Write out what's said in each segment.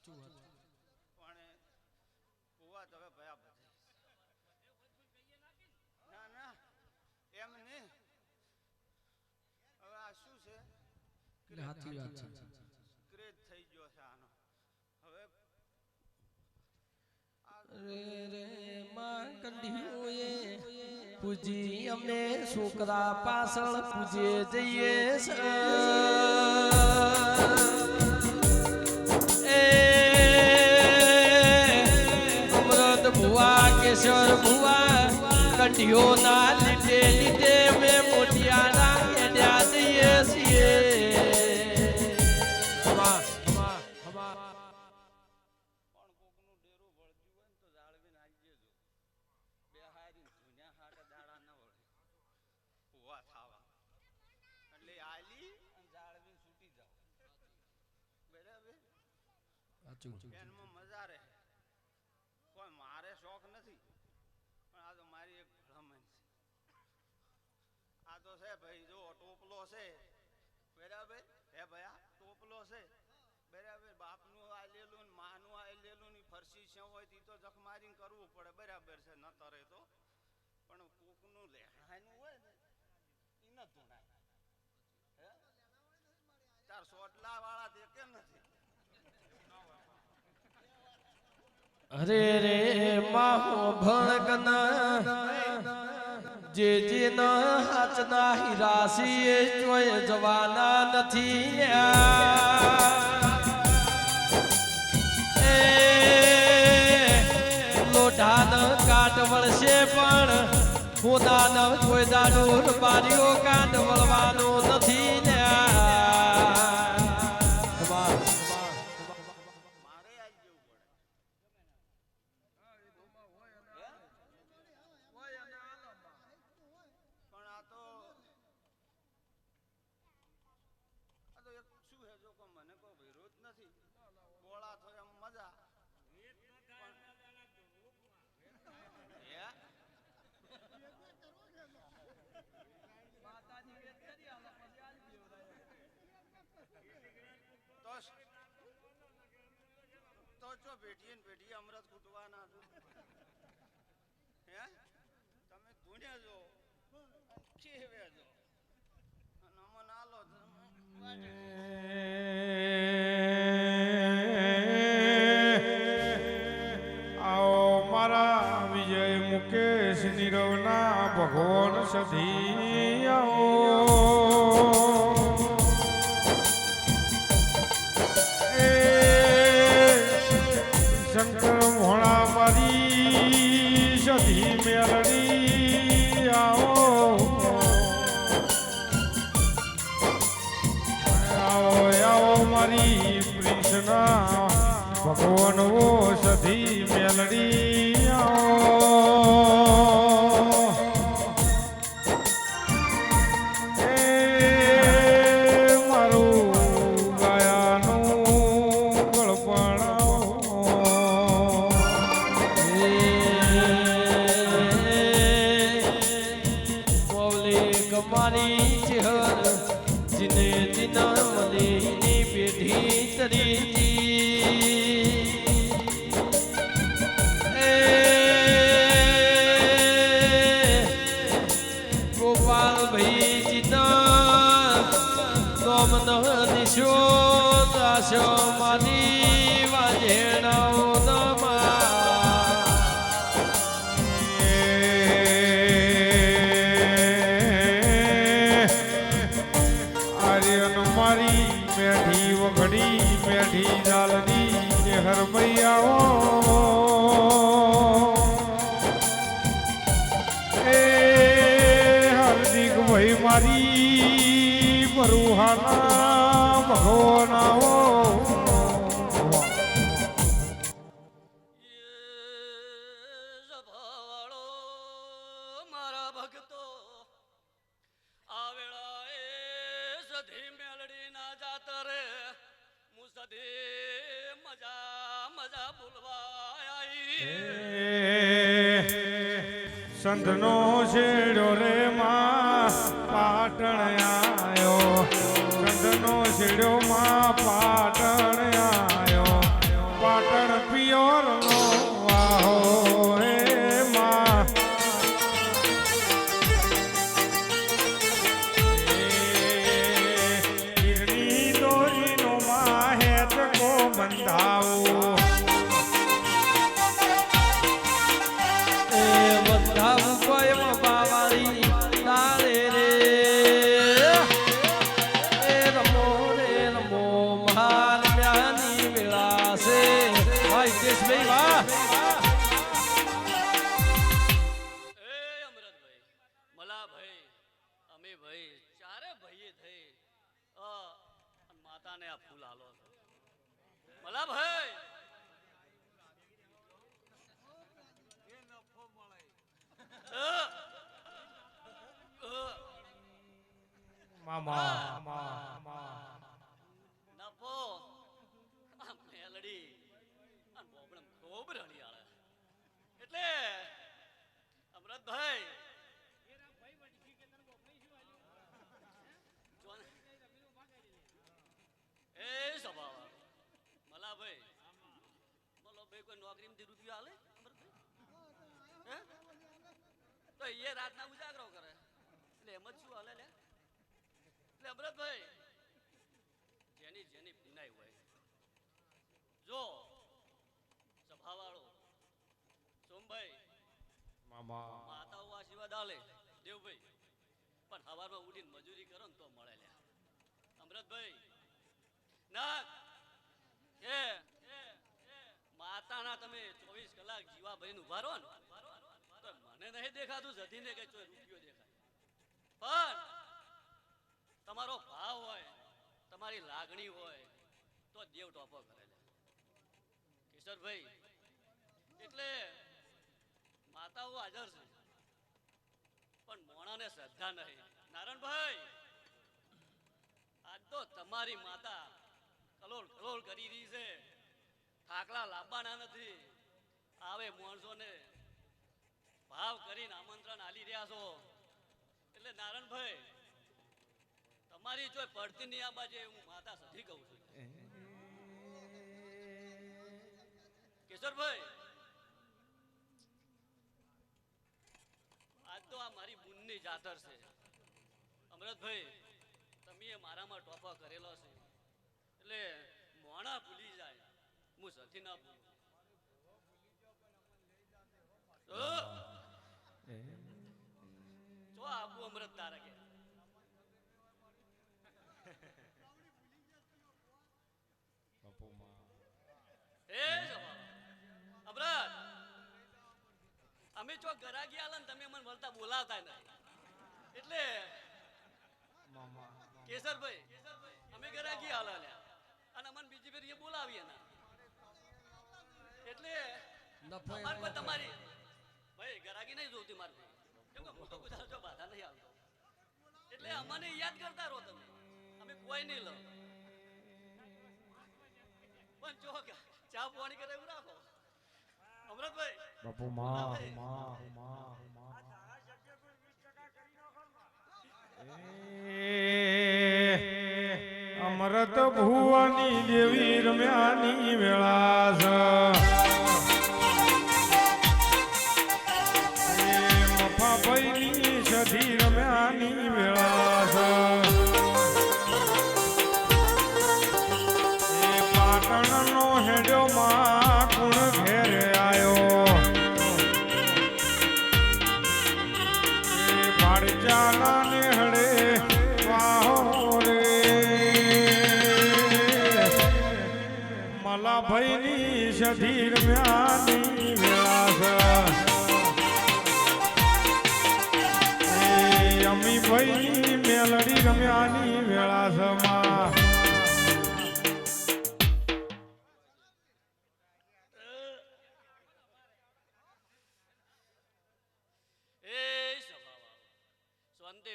પણ કુવા તો હવે ભયા બધે ના ના એમ નહીં હવે આ શું છે સાચી વાત છે ક્રેઝ થઈ ગયો છે આનો હવે રે રે માં કંઢીઓએ પૂજી અમે છોકરા પાછળ પૂજે જઈએ અમૃત ભુવા કેશર ભુવા કંઢીઓ ના લીધે લીધે મેં મોટિયાના એડ્યા જઈએ છીએ મજા રહે કોઈ મારે શોખ નથી પણ આ તો મારી એક ભલામણ છે આ તો છે ભાઈ જો ટોપલો છે બરાબર હે ભયા ટોપલો છે બરાબર બાપનું આ લેલું ને માનું આ લેલું ની ફરસી છે હોય તી તો જખ મારીને કરવું પડે બરાબર છે ન તરે તો પણ કોકનું લેણાનું હોય ને ઈ ન ધૂણાય હે તાર સોટલા વાળા તે કેમ નથી અરે રે માહો ભણકના જે ન હાચના હિરાસી જોય જવાના નથી લોઢાન કાટ વળશે પણ ખોદાન કોઈ દાડું બારીઓ કાટ વળવાનો નથી તો જો બેઠીએ ને બેઠીએ અમૃત કૂટવાના હે તમે ધૂણ્યા જો કેવે જો નમન આલો આવો મારા વિજય મુકેશ નીરવના ભગવાન સધી આવો શંકર ભોળા મારી સધી મેળડી આવો આવો આવો મારી પ્રિન્સના ભગવાન ઓ સધી મેળડી આવો મારું ગાયાનું ગળપણ મારી ચેહર જીને જીના મલીની પેઢી તરી ગોપાલ ભાઈ જીના નોમ ન દિશો દાશો મારી વાજેણાઓ મારી મેઢી વઘડી મેઢી જાલની હરમૈયાઓ એ હાર્દિક ભાઈ મારી બરુહાના ભગવાનાઓ સંતનો છેડો રે માં પાટણ આયો સંતનો છેડો માં પાટણ આયો આ ફૂલ હાલો છો મલા ભાઈ નફો આ મેલડી આ બોબડમ ખૂબ રણિયાળે એટલે અમરતભાઈ એ સ્વભાવ મલાભાઈ મલાભાઈ કોઈ નોકરીમાંથી રૂપિયા હાલે અમરતભાઈ હે તો એ રાતના ઉજાગરો કરે એટલે એમ જ શું હાલે લે એટલે અમરતભાઈ જેની જેની પીનાઈ હોય જો સભાવાળો સોમભાઈ માતાઓ આશીર્વાદ આલે દેવભાઈ પણ સવારમાં ઉઠીને મજૂરી કરો ને તો મળે લ્યા અમરતભાઈ ના એ માતાના તમે 24 કલાક જીવા ભરીને ઉભા રહો ને તો મને નહીં દેખાતું જધીને કે ચોય રૂપિયો દેખાય પણ તમારો ભાવ હોય તમારી લાગણી હોય તો દેવ ટોપો કરે લે કિશોરભાઈ એટલે માતાઓ હાજર છે પણ મોણાને શ્રદ્ધા નહીં નારાયણભાઈ આજ તો તમારી માતા કલોલ કલોલ કરી રહી છે થાકલા લાવવાના નથી આવે માણસોને ભાવ કરીને આમંત્રણ આલી રહ્યા છો એટલે નારાયણભાઈ તમારી જો પડતી નહીં આ બાજુ હું માતા સધી કહું છું કિશોરભાઈ આજ તો આ મારી બુનની જાતર છે અમરતભાઈ તમે મારામાં ટોપો કરેલો છે એટલે મોણા ભૂલી જાય હું સથી ના ભૂલું જો આપું અમૃત તારા કે અમૃત અમે જો ગરાગી આલે ને તમે મને મળતા બોલાવતા નહીં એટલે કેસરભાઈ અમે ગરાગી આલા લ્યા અને અમને બીજી ફેર એ બોલાવીએ ના એટલે અમાર કોઈ તમારી ભાઈ ગરાગી નહીં જોતી મારે કેમ કે મોટો ગુજરાત જો બાધા નહીં આવતો એટલે અમને યાદ કરતા રહો તમે અમે કોઈ નહીં લો પણ જો ચા પાણી કરે એવું રાખો અમરતભાઈ બાપુ અમૃત ભુવાની દેવી રમ્યાની વેળાસ મફા ભાઈની સધી રમ્યાની વેળાસ પાટણનો હેડો માં કુણ ઘેરે આયો પાડચાલા ને હડે વાહો રે મલાભાઈની સધી રમ્યાની વેળાસ અમીભાઈની મેલડી રમ્યાની વેળાસમાં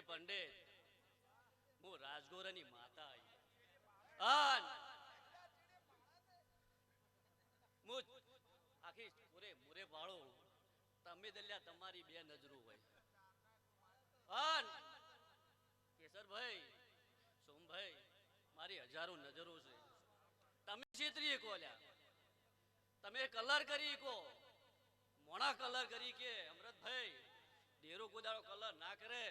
પંડિત હું રાજગોરની માતા આન હું આખી પૂરે મુરે વાળો તમે દલ્યા તમારી બે નજરો હોય આન કેસરભાઈ સોમભાઈ મારી હજારો નજરો છે તમે છેતરી કોલ્યા તમે કલર કરી કો મોણા કલર કરી કે અમૃતભાઈ દેરો કુદાડો કલર ના કરે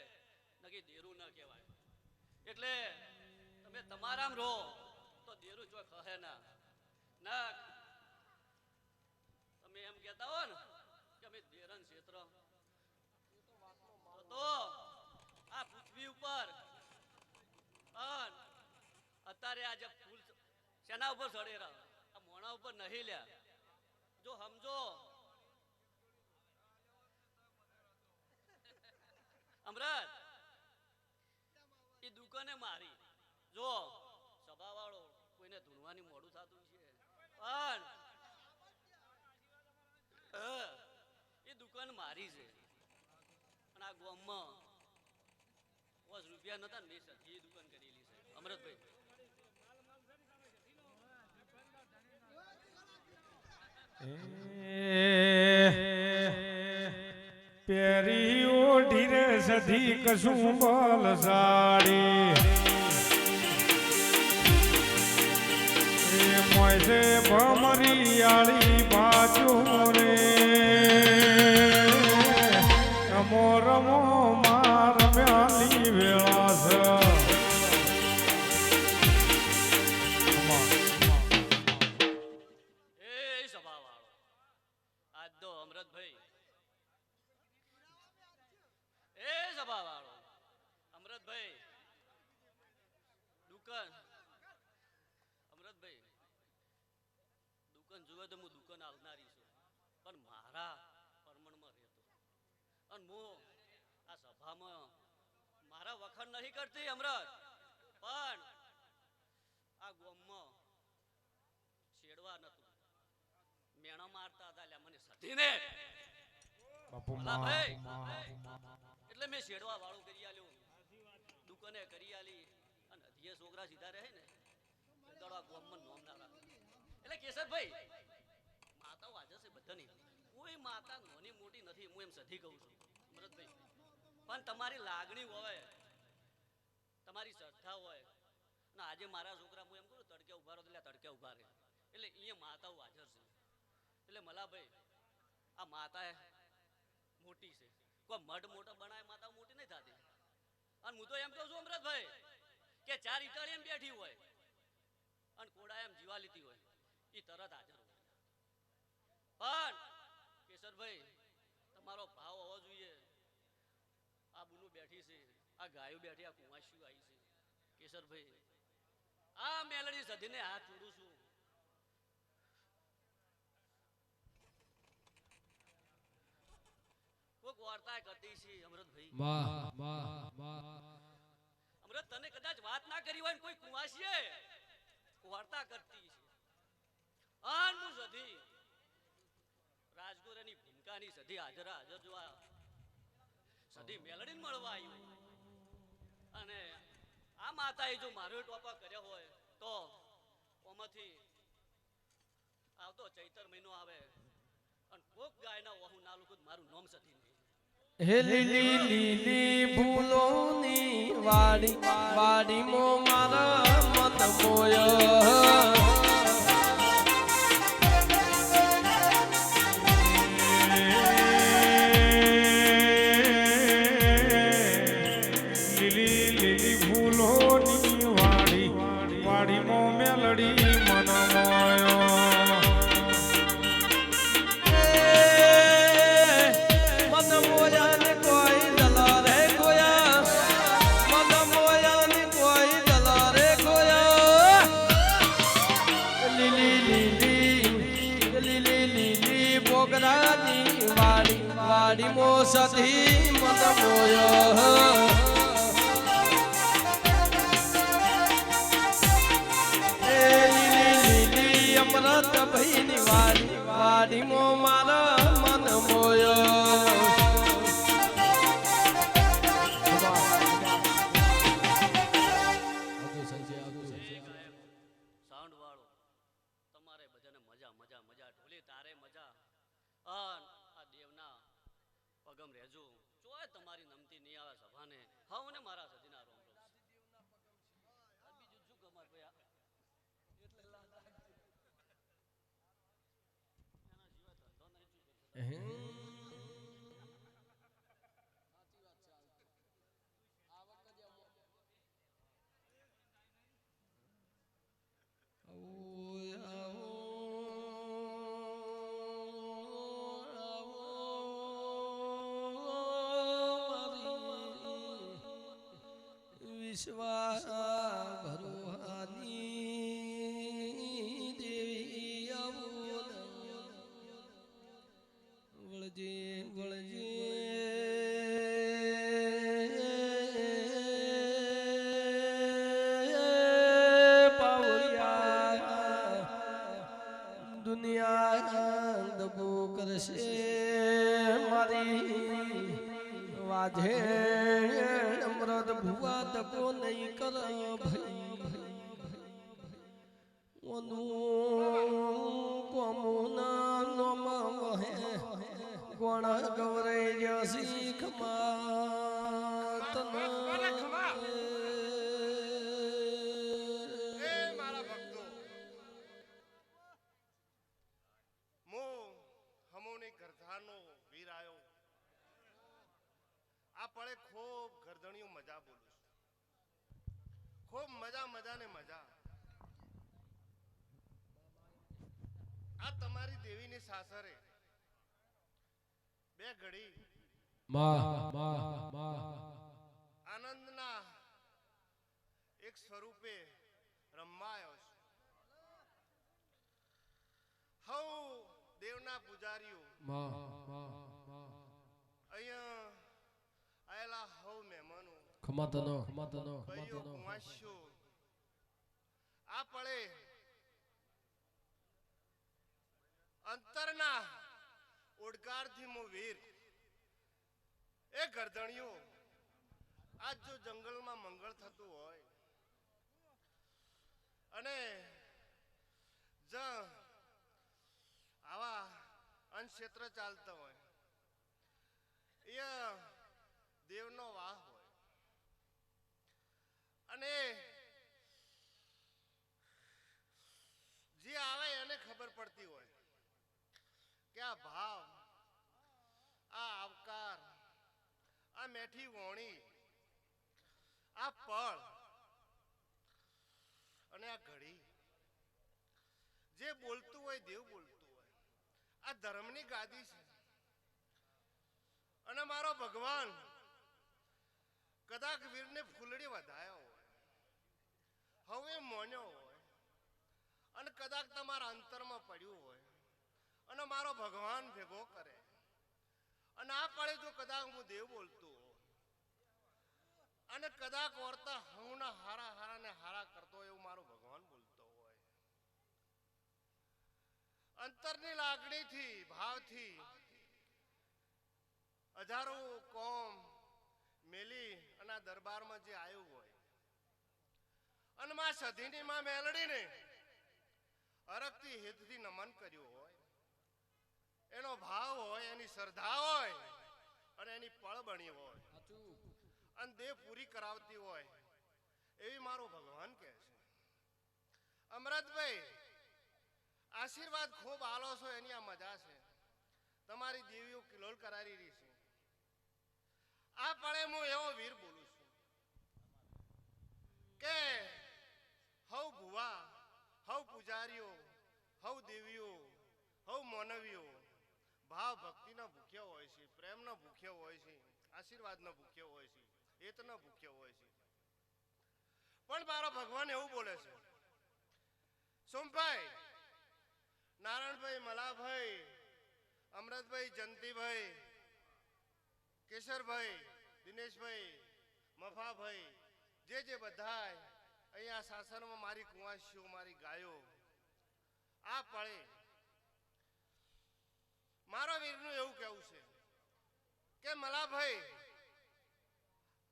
નકી દેરું ના કહેવાય એટલે તમે તમારામ રહો તો દેરું જો કહે ના ના તમે એમ કહેતા હો ને કે અમે દેરન ક્ષેત્ર તો આ પૃથ્વી ઉપર અત્યારે આ જે ફૂલ શેના ઉપર ચડેરા આ મોણા ઉપર નહીં લ્યા જો સમજો અમરત એ દુકાને મારી જો સભાવાળો કોઈ એટલે ધૂણવાની મોડું થતું છે પણ એ દુકાન મારી છે અને આ ગામમાં 5 રૂપિયા નતા ને મેં સધી દુકાન કરેલી છે અમરતભાઈ. પેરી ઓઢી રે સધી કશું બોલ સાડી એ મોયસે ભમરી આળી બાજુ રે રમો રમો માર મ્યાલી વેળા એ સભા વાળો આજ તો અમરતભાઈ એ સભા વાળો અમરતભાઈ દુકાન અમરતભાઈ દુકાન જોવે તો હું દુકાન આવનારી છું પણ મારા પરમણમાં રહેતો અને હું આ સભામાં મારા વખાણ નહીં કરતી અમરત પણ આ ગામમાં છેડવા નતું મેણા મારતા હતા એટલે મને સધીને એટલે મેં છેડવા વાળું કરી આલ્યું દુકાને કરી આલી અને અધીએ છોકરા સીધા રહે ને દડવા ગામમાં નોમ ના રાખે એટલે કેશરભાઈ માતાઓ હાજર છે બધાની કોઈ માતા નાની મોટી નથી હું એમ સધી કહું છું અમરતભાઈ પણ તમારી લાગણી હોય તમારી શ્રદ્ધા હોય અને આજે મારા છોકરા હું એમ કહું તડકે ઉભા રહો એટલે તડકે ઉભા રહે એટલે અહીંયા માતાઓ હાજર છે એટલે મલાભાઈ આ માતા મોટી છે કોઈ મઢ મોટો બનાવે માતા મોટી નહીં થતી અને હું તો એમ કહું છું અમરતભાઈ કે 4 ઈટાળી એમ બેઠી હોય અને કોડા એમ જીવા લીધી હોય એ તરત હાજર હોય પણ કેશરભાઈ તમારો ભાવ હોવો જોઈએ આ બુનું બેઠી છે આ ગાયો બેઠી આ કુંવાશીઓ આવી છે કેશરભાઈ આ મેલડી સધીને હાથ જોડું છું કોક વાર્તા કરતી છે અમરતભાઈ અમરત તને કદાચ વાત ના કરી હોય કોઈ કુંવાશીએ વાર્તા કરતી છે આન હું સધી રાજગુરની ભૂમિકાની સધી હાજર જોવા સધી મેલડીને મળવા આવ્યું અને આ માતાએ જો મારો ટોપા કર્યો હોય તો ઓમાંથી આવતો ચૈતર મહિનો આવે અને કોક ગાયના વહુ ના લોકો મારું નામ સધી હે લીલી લીલી ફૂલોની વાડી વાડીમાં મારા મન મોયા વાડી મો સધી મન મોયા અમરત ભાઈ ની વાડી વાડી મો મારા મન મોયા સાઉન્ડ વાળો તમારે બધાને મજા મજા મજા ઢોલી તારે મજા અન આ દેવના પગમ રહેજો જોય તમારી નમતી નહીં આવે સભાને હા ને મારા સજીના રોમ રોમ બીજું શું કમાર ભાઈ એટલે એના સિવાય ધંધો નહીં શું વિશ્વા ભરોહાની દેવી આવો વળજે વળજે પાવરિયા વાજે અમૃત ભુવા દગો નહીં કર ભાઈ ઓનું કોમુના નોમ વહે ગોણ ગવરે જસી ખમા તન એ મારા ભક્તો મો હમોની ગરધાનો વીર આયો આ પળે ખૂબ ગરધણીઓ મજા બોલું છું ખૂબ મજા ને મજા આ તમારી દેવીની સાસરે બે ઘડી આનંદના એક સ્વરૂપે રમાયો છે હઉ દેવના પૂજારીઓ અહીંયા આયેલા હઉ મહેમાનો ભાઈઓ કુંવાસીઓ આ પળે અંતરના ઓડકારથી મો વીર એ ગરધણીઓ આજ જો જંગલમાં મંગળ થતું હોય અને જ આવા અનક્ષેત્ર ચાલતા હોય એ દેવનો વાહ હોય અને જે આવે એને ખબર પડતી હોય કે આ ભાવ આ આવકાર આ મેઠી વોણી આ પળ અને આ ઘડી જે બોલતું હોય દેવ બોલતું હોય આ ધર્મની ગાદી છે અને મારો ભગવાન કદાચ વીરને ફૂલડી વધાયો હોય હવે મોન્યો હોય અને કદાચ તમારા અંતરમાં પડ્યું હોય અને મારો ભગવાન ભેગો કરે અને આ પડે જો કદાચ હું દેવ બોલતો અને કદાચ વર્તા હઉના હારા હારા ને હારા કરતો એવું મારો ભગવાન બોલતો હોય અંતરની લાગણીથી ભાવથી હજારો કોમ મેલી અને આ દરબારમાં જે આવ્યું હોય અને માં સધીની માં મેલડીને અરગથી હિતથી નમન કર્યું હોય એનો ભાવ હોય એની શ્રદ્ધા હોય અને એની પળ બની હોય અને દેહ પૂરી કરાવતી હોય એવી મારો ભગવાન કહે છે અમરતભાઈ આશીર્વાદ ખૂબ આલો છો એની આ મજા છે તમારી દેવીઓ કિલોલ કરારી રહી છે આ પળે હું એવો વીર બોલું છું કે હવ ભુવા હવ પૂજારીઓ હવ દેવીઓ હવ માનવીઓ ભાવ ભક્તિના ભૂખ્યા હોય છે પ્રેમના ભૂખ્યા હોય છે આશીર્વાદના ભૂખ્યા હોય છે હેતના ભૂખ્યા હોય છે પણ મારો ભગવાન એવું બોલે છે સોમભાઈ નારાયણભાઈ મલાભાઈ અમરતભાઈ જંતીભાઈ કેશરભાઈ દિનેશભાઈ મફાભાઈ જે બધાય અહીંયા શાસનમાં મારી કુંવાસીઓ મારી ગાયો આ પળે મારો વીરનું એવું કહેવું છે કે મલાભાઈ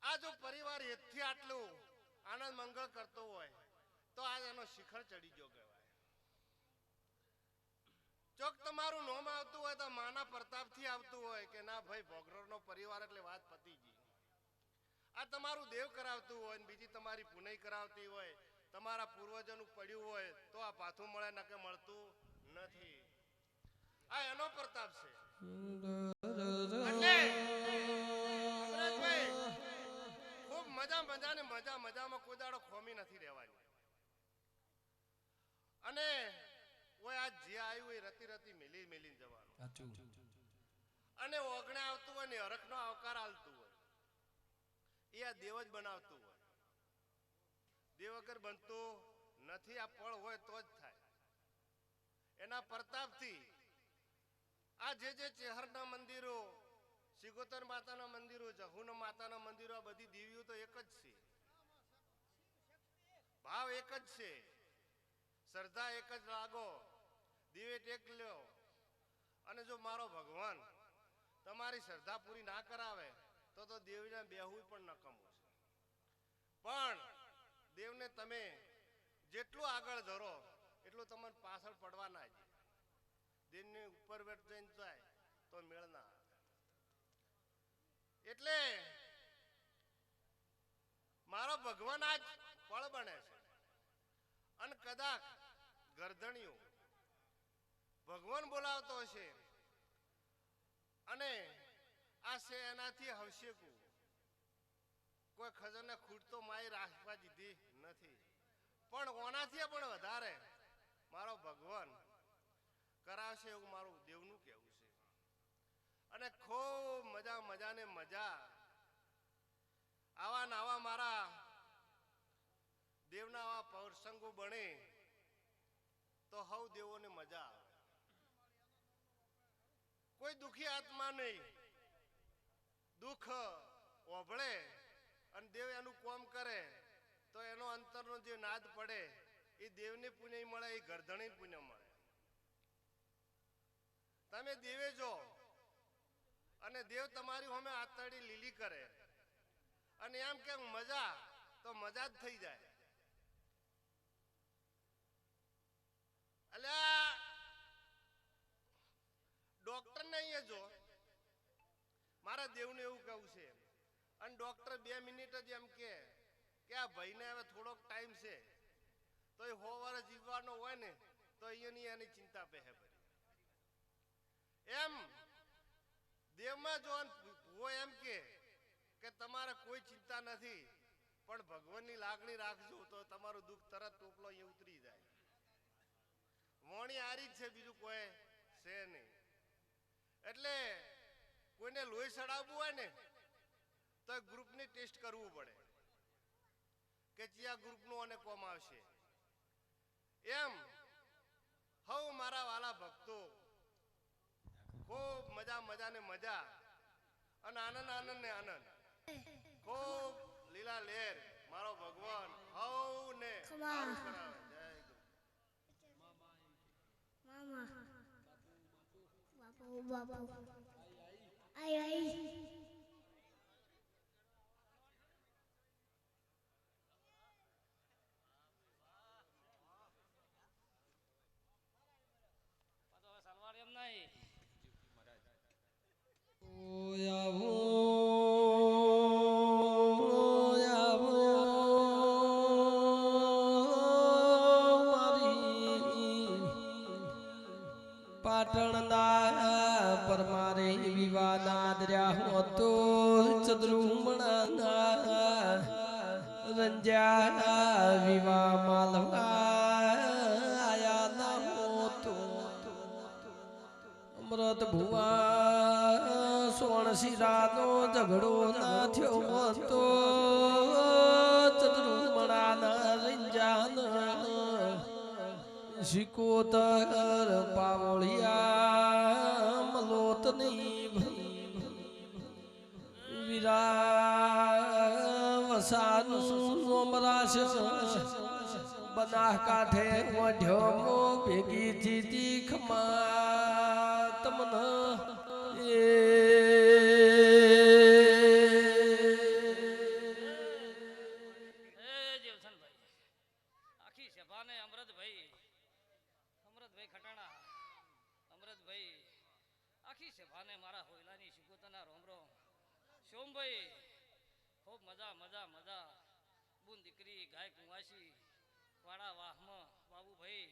આ જો પરિવાર હેતથી આટલું આનંદ મંગળ કરતો હોય તો આજ એનો શિખર ચડી ગયો કહેવાય ચોક તમારું નોમ આવતું હોય તો માના પ્રતાપથી આવતું હોય કે ના ભાઈ ભોગરોનો પરિવાર એટલે વાત પતી ગઈ આ તમારું દેવ કરાવતું હોય ને બીજી તમારી પુનઈ કરાવતી હોય તમારા પૂર્વજોનું પડ્યું હોય તો આ પાછું મળે ન કે મળતું નથી આ એનો પ્રતાપ છે ખૂબ મજા ને મજામાં કોઈ દાડો ખોમી નથી રહેવાની અને ઓય આ જે આવ્યું એ રતી મેલી જવાનું અને ઓગણે આવતું હોય ને હરખનો આવકાર આલતું હોય એ આ દેવ જ બનાવતું હોય દેવ વગર બનતું નથી આ પળ હોય તો જ થાય એના પ્રતાપથી આ જે ચેહરના મંદિરો સિગોતર માતાના મંદિરો જહુના માતાના મંદિરો આ બધી દેવીઓ તો એક જ છે ભાવ એક જ છે શ્રદ્ધા એક જ લાગો દીવે ટેક લ્યો અને જો મારો ભગવાન તમારી શ્રદ્ધા પૂરી ના કરાવે તો દેવને બેહવું પણ નકમું છે. પણ દેવને તમે જેટલું આગળ ધરો એટલું તમને પાછળ પડવા ના જાય. દેવને ઉપર વેટ જઈને જાય તો મેળ ના આવે. એટલે મારો ભગવાન આજ ફળ બને છે અને કદાચ ગરદણીઓ ભગવાન બોલાવતો હશે અને આ છે એનાથી હવશે કોઈ ખજાને ખૂટતો માય રાખવા દીધી નથી. પણ ઓનાથી પણ વધારે મારો ભગવાન કરાવશે એવું મારું દેવનું કહેવું છે. અને ખૂબ મજા મજાને મજા આવા નાવા મારા દેવના આવા પ્રસંગો બને તો હવ દેવોને મજા આવે. કોઈ દુખી આત્મા નહીં દુઃખ ઓભળે અને દેવ એનું કામ કરે તો એનો અંતરનો જે નાદ પડે એ દેવને પુણ્ય મળે, એ ગરધણી પુણ્ય મળે. તમે દેવે જો અને દેવ તમારી સામે આતરડી લીલી કરે અને એમ કે મજા તો મજા જ થઈ જાય. અલ્યા ડોક્ટર ને અહીંયા જો મારા દેવને એવું કહું છે અને ડોક્ટર 2 મિનિટ જ એમ કે આ ભાઈને હવે થોડોક ટાઈમ છે તો એ 100 વર્ષ જીવવાનો હોય ને તો અહીંયાની એની ચિંતા પહે ભરી. એમ દેવમાં જો ભૂવો એમ કે તમારે કોઈ ચિંતા નથી પણ ભગવાનની લાગણી રાખજો તો તમારું દુઃખ તરત ટોપલો અહીંયા ઉતરી જાય. વોણી આરી જ છે, બીજું કોઈ છે નહીં. એટલે કોઈને લોહી ચડાવવું હોય ને તો ગ્રુપની ટેસ્ટ કરવું પડે કે કયા ગ્રુપનું અને કોમ આવશે. એમ હવ મારા વાલા ભક્તો ખૂબ મજા મજા ને મજા અને આનંદ આનંદ ને આનંદ ખૂબ લીલા લેર મારો ભગવાન હવ ને સારું કરાવે. જય મામા બાપુ આઈ આઈ સલવાર એમ નહીં પાટણના પરમારે વિવાના દર્યા હતો ચદ્રુમણા રંજા વિવા માલવા આયા ના હોતો અમૃત ભુવા સોણશીરાનો ઝઘડો ના થયો હતો ચદ્રુમણાના રંજાના શિકોતર પાવળિયા મલોતની વીરાવસાનું સોમરાશ બનાહ કાંઠે વઢ્યો ભેગી જીતી ખમા તમને આખી સભાને અમૃતભાઈ ખટાણા અમૃતભાઈ આખી સભાને મારા હોયલાની શિકોતરના રોમ રોમ. સોમભાઈ ખૂબ મજા મજા મજા બુન દીકરી ગાય કુંવાસી વાડા વાહમાં બાબુભાઈ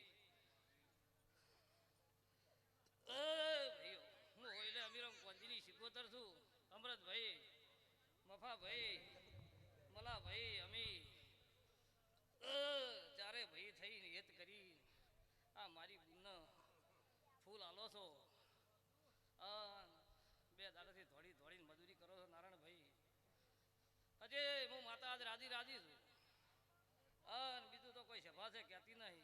ભાઈઓ હું હોયલે અમીરમ કોંજીની શિકોતર છું. અમૃતભાઈ મફાભાઈ મલાભાઈ અમી ચારે ભાઈ થઈને હેત કરી આ મારી બુનને ફૂલ આલો છો. 2 દાડાથી દોડીને મજૂરી કરો છો નારાયણભાઈ. હજે હું માતા આજ રાજી રાજી છું અને બીજું તો કોઈ સભા છે કહેતી નહીં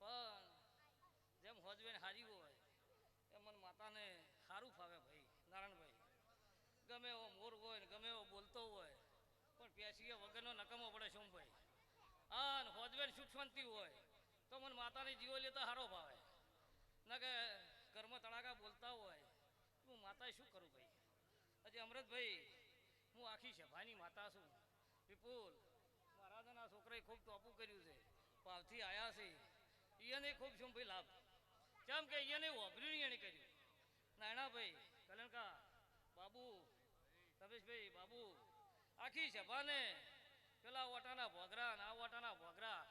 પણ જેમ હોજવેન હારી હોય એમ મને માતાને સારું ફાવે ભાઈ નારાયણભાઈ. ગમે એવો મોર હોય ને ગમે એવો બોલતો હોય પણ પેશીએ વગરનો નકમો પડે સોમભાઈ. અને હોજવેન સુખ શાંતિ હોય તો મને માતાની જીવો લેતા સારો ભાવે ના કે ઘરમાં તડાકા બોલતા હોય હું માતા શું કરું ભાઈ? હજી અમૃતભાઈ હું આખી સભાની માતા છું. વિપુલ મહારાજના છોકરાએ ખૂબ ટોપું કર્યું છે, ભાવથી આયા છે. એને ખૂબ શું ભાઈ લાભ, કેમ કે એને વાપર્યું એને કર્યું. નાણાભાઈ કલણકા બાબુ રમેશભાઈ બાબુ આખી સભાને પેલા ઓટાના ભોગરા ના ઓટાના ભોગરા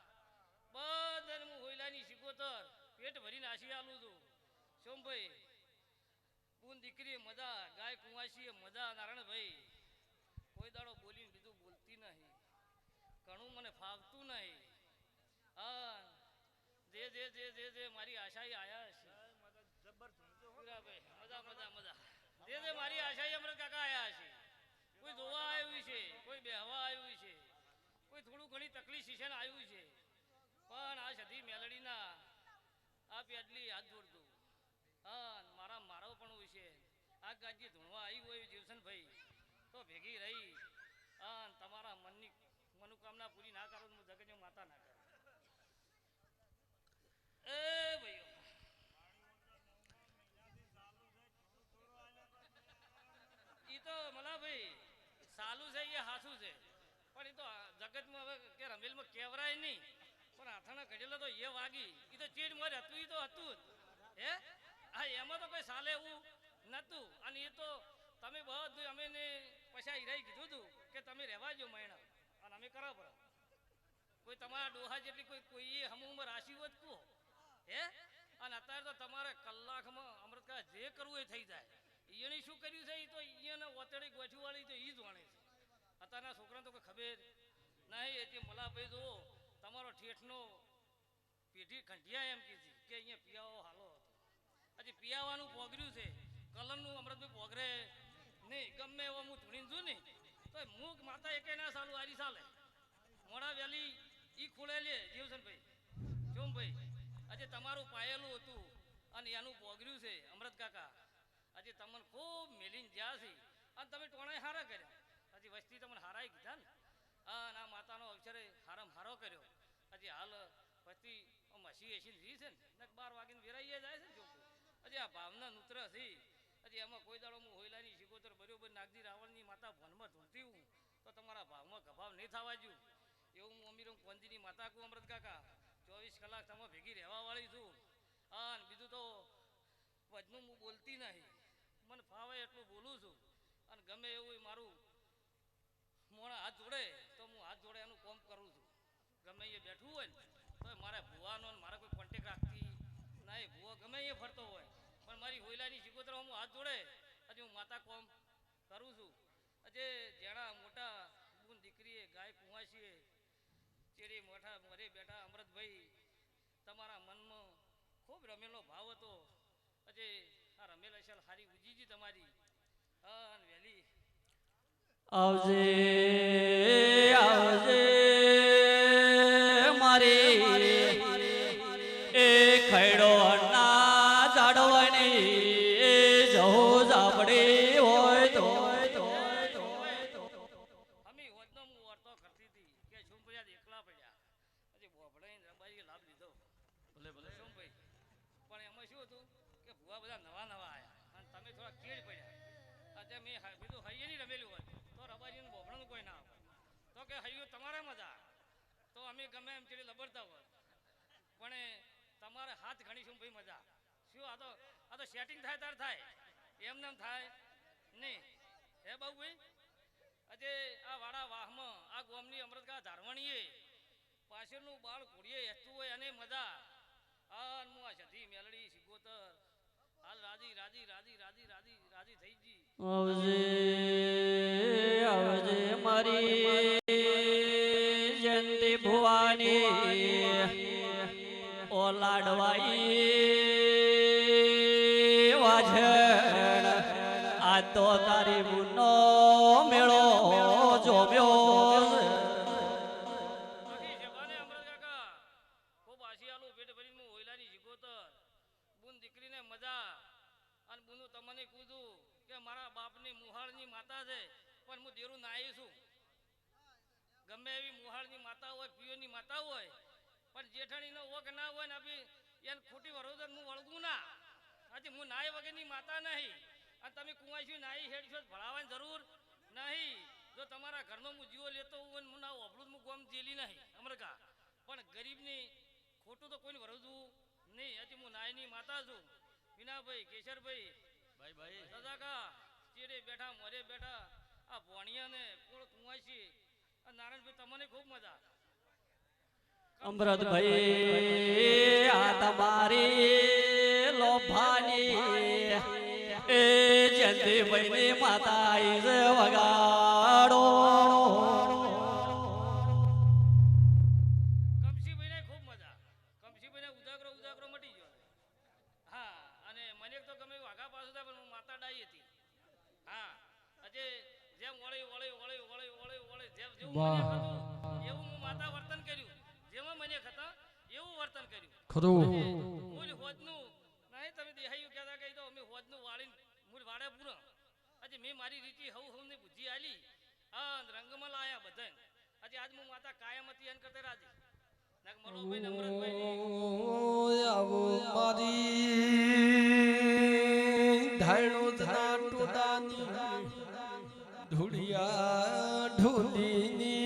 બધાને હું હોયલાની સિકોતર પેટ ભરીને આશી આલું છું. સોમભાઈ પૂન દીકરીએ મજા, ગાય કુંવાસીએ મજા. નારાયણભાઈ કોઈ દાડો બોલીને બીજું બોલતી નહીં, ઘણું મને ફાવતું નહીં. હા જે જે જે જે જે મારી આશાએ આયા છે હીરાભાઈ, મજા મજા મજા. જે જે મારી આશાએ અમૃત કાકા આયા છે. કોઈ જોવા આવ્યું છે, કોઈ બેહવા આવ્યું છે, કોઈ થોડું ઘણી તકલીફ શિક્ષણ આવ્યું છે. પણ આ સધી મેલડીના આ પેડલી હાથ જોડતું. હા મારા મારો પણ હોય છે. આ ગાજી ધૂણવા આવી હોય જીવસનભાઈ તો ભેગી રહી. હા તમારા મનની મનોકામના પૂરી ના કરો, હું જગતની માતા ના કરું. એ ભાઈઓ ઈ તો મલાભાઈ સાલું છે, એ હાસું છે. પણ એ તો જગતમાં હવે કે રમેલમાં કેવરાય નહીં. પણ હાથાના ઘડેલા તો એ વાગી. એ તો ચીડ મર હતું, એ તો હતું જ. હે હા એમાં તો કોઈ સાલે એવું નતું. અને એ તો તમે બધું અમે ને પછી હીરાઈ કીધું હતું કે તમે રહેવા જો મહિના અને અમે કરા પર. કોઈ તમારા ડોહા જેટલી કોઈ હમુમાં રાશિ હોત કહો. હે અને અત્યારે તો તમારે કલાકમાં અમૃતકા જે કરવું એ થઈ જાય. એને શું કર્યું છે એ તો એને ઓતડી ગોઠવી વાળી તો એ જ વાણે છે. અત્યારના છોકરાને તો કોઈ ખબર નહીં. એટલે મલાભાઈ જો તમારો ઠેઠનો પેઢી ખંડિયા એમ કીધી કે અહીંયા પિયાવો હાલો હતો. હજી પિયાવાનું પોગર્યું છે. કલરનું અમૃતભાઈ પોગરે નહીં. ગમે એવો હું ધૂણીને છું ને તો મૂક માતા એકે ના સાલું આરી ચાલે. મોડા વહેલી ઈ ખોલે લે જીવસનભાઈ જોમભાઈ. આજે તમારું પાયેલું હતું અને એનું પોગર્યું છે અમૃત કાકા. આજે તમને ખૂબ મેલીને જ્યાં છે અને તમે ટોણાય હારા કર્યા. હજી વસ્તી તમને હારાય કીધા ને. હા ના માતાનો અવસરે હારામ હારો કર્યો. હજી હાલ વસ્તી મસી એસી રહી છે ને 12 વાગીને વેરાઈએ જાય છે ને જોવું. હજી આ ભાવના નૂત્ર છે. હજી એમાં કોઈ દાડો હું હોયલાની શિકોતર બરોબર નાગજી રાવણની માતા ભનમાં ધૂણતી હું તો તમારા ભાવમાં ગભાવ નહીં થવા જો. એવું હું અમીરો કોંજીની માતા કહું અમૃત કાકા. 24 કલાક તમે ભેગી રહેવા વાળી છું. હા બીજું તો વજનું હું બોલતી નહીં. મને ફાવે એટલું બોલું છું. અને ગમે એવું મારું મોણા હાથ જોડે તો હું હાથ જોડે એનું કોમ કરું છું. ગમે એ બેઠું હોય ને તો મારે ભૂવાનો મારે કોઈ કોન્ટેક રાખતી નહીં. ભૂવો ગમે એ ફરતો હોય પણ મારી હોયલાની શિકોતર હું હાથ જોડે હજી હું માતા કોમ કરું છું. હજે જેણા મોટા બુન દીકરીએ ગાય કુંવાસીએ ચેડી મોટા મરે બેઠા અમૃતભાઈ તમારા મનમાં ખૂબ રમેલો ભાવ હતો. હજે આ રમેલ અસલ હારી ઉજીજી તમારી. હા વહેલી આવજે આવજે મારી એ ખૈડો ના જાડવાની એ જો જાબડી હોય તો અમે હોદનો હું વર્તો કરતી હતી કે શું ભાઈ એકલા પડ્યા. હજી બોભડાઈને રબાઈએ લાભ લીધો. ભલે ભલે શું ભાઈ. પણ એમાં શું હતું કે ભૂવા બધા નવા નવા આવ્યા અને તમે થોડા કીડ પડ્યા. આજે મેં બીજું હૈયે નહીં રમેલું હોત તો રબાજીનું બોભડાનું કોઈ ના હોય તો કે હૈયું તમારે મજા તો અમે ગમે એમ ચીડી લબડતા હોત. પણ તમારે હાથ ઘણી શું ભાઈ મજા શું આ તો સેટિંગ થાય તાર થાય એમને એમ થાય નહીં. હે બાબુભાઈ આજે આ વાડા વાહમાં આ ગોમની અમૃતકા ધારવણીએ પાછળનું બાળ ઘોડીએ હેતું હોય અને મજા. હા હું આ સધી મેલડી સિગોતર હાલ રાજી રાજી રાજી રાજી રાજી રાજી થઈ ગઈ. આવજે આવજે મારી જયંતી ભુવાની ઓ લાડવાઈ વાજણ આ તો તારી મુનો મેળો જોમ્યો. બાકી જવાને અમૃત કાકા ખૂબ આશિયાલું પેટ ભરીને હું હોયલાની સિગોતર બુન દીકરીને મજા અને બુનું તમને કીધું કે મારા બાપની મુહાળની માતા છે પણ હું દેરું નાઈ છું. ગમે એવી મુહાળની માતા હોય પિયોની માતા હોય પણ જેઠાણીનો ઓક ના હોય ને આપી એને ખોટી વરોદર હું વળગું ના. આજે હું નાય વગરની માતા નહીં અને તમે કુંવાસી નાઈ હેડશો ભણાવવાની જરૂર નહીં. જો તમારા ઘરનો હું જીવો લેતો હું હું ના ઓભળું હું ગોમ જેલી નહીં અમરકા, પણ ગરીબની ખોટું તો કોઈને વરસવું નહીં. હજી હું નાયની માતા છું. વિનાભાઈ, કેશરભાઈ, ભાઈ ભાઈ સદાકા ચેડે બેઠા મોરે બેઠા આ ભોણિયા ને કોળ કુંવાસી અને નારાયણભાઈ તમને ખૂબ મજા. અમૃતભાઈ આ તમારી લોભાની એ જયંતિભાઈ ની માતા ઈજ વગાડો. કમશીભાઈ ને ખૂબ મજા. કમશીભાઈ ને ઉજાગરો ઉજાગરો મટી ગયો. હા, અને મને તો ગમે વાઘા પાછું થાય પણ હું માતા ડાઈ હતી. હા, આજે જેમ વળી વળી વળી વળી વળી વળી જેમ જેવું મને હતું એવું હું માતા વર્તન કર્યું. જેમાં મને હતા એવું વર્તન કર્યું. ખરું મૂળ હોદનું નહીં તમે દેહાયું કહેતા કહી દો અમે હોદનું વાળીને મૂળ વાડે પૂરો. આજે મેં મારી રીતિ હવ હવની બુદ્ધિ આલી હા રંગમાં લાયા બધાને. આજે આજ હું માતા કાયમ હતી એન કરતા રાજી. નાક મરોભાઈ ને અમૃતભાઈ આવો મારી ધાયણો ધના ટોડાની ધૂળિયા ઢોલીની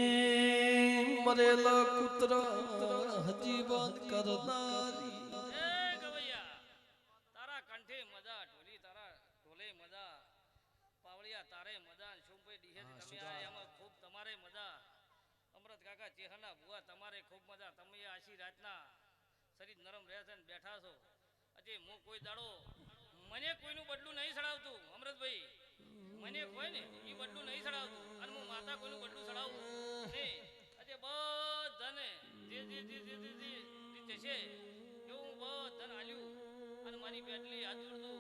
મરેલ કુત્ર હજી બંધ કરનારી. એ ગવૈયા તારા કંઠે મજા ઢોલી તારા ઢોલે મજા પાવળિયા તારે મજા શુંભાઈ ડીહેથી તમે આ એમાં ખૂબ તમારે મજા. અમૃત કાકા ચેહના ભુવા તમારે ખૂબ મજા. તમે આશી રાતના શરીર નરમ રહે છે ને બેઠા છો. આજે હું કોઈ દાડો મને કોઈનું બદલું નહીં ચડાવતું અમૃતભાઈ. મને કોઈ ને એ બદલું નહીં ચડાવતું અને હું માતા કોઈનું બદલું ચડાવું નહીં. આજે બધાને જે જે જે જે જે જે જશે એવું હું બધાને આલ્યું અને મારી બેટલી હાથ જોડતું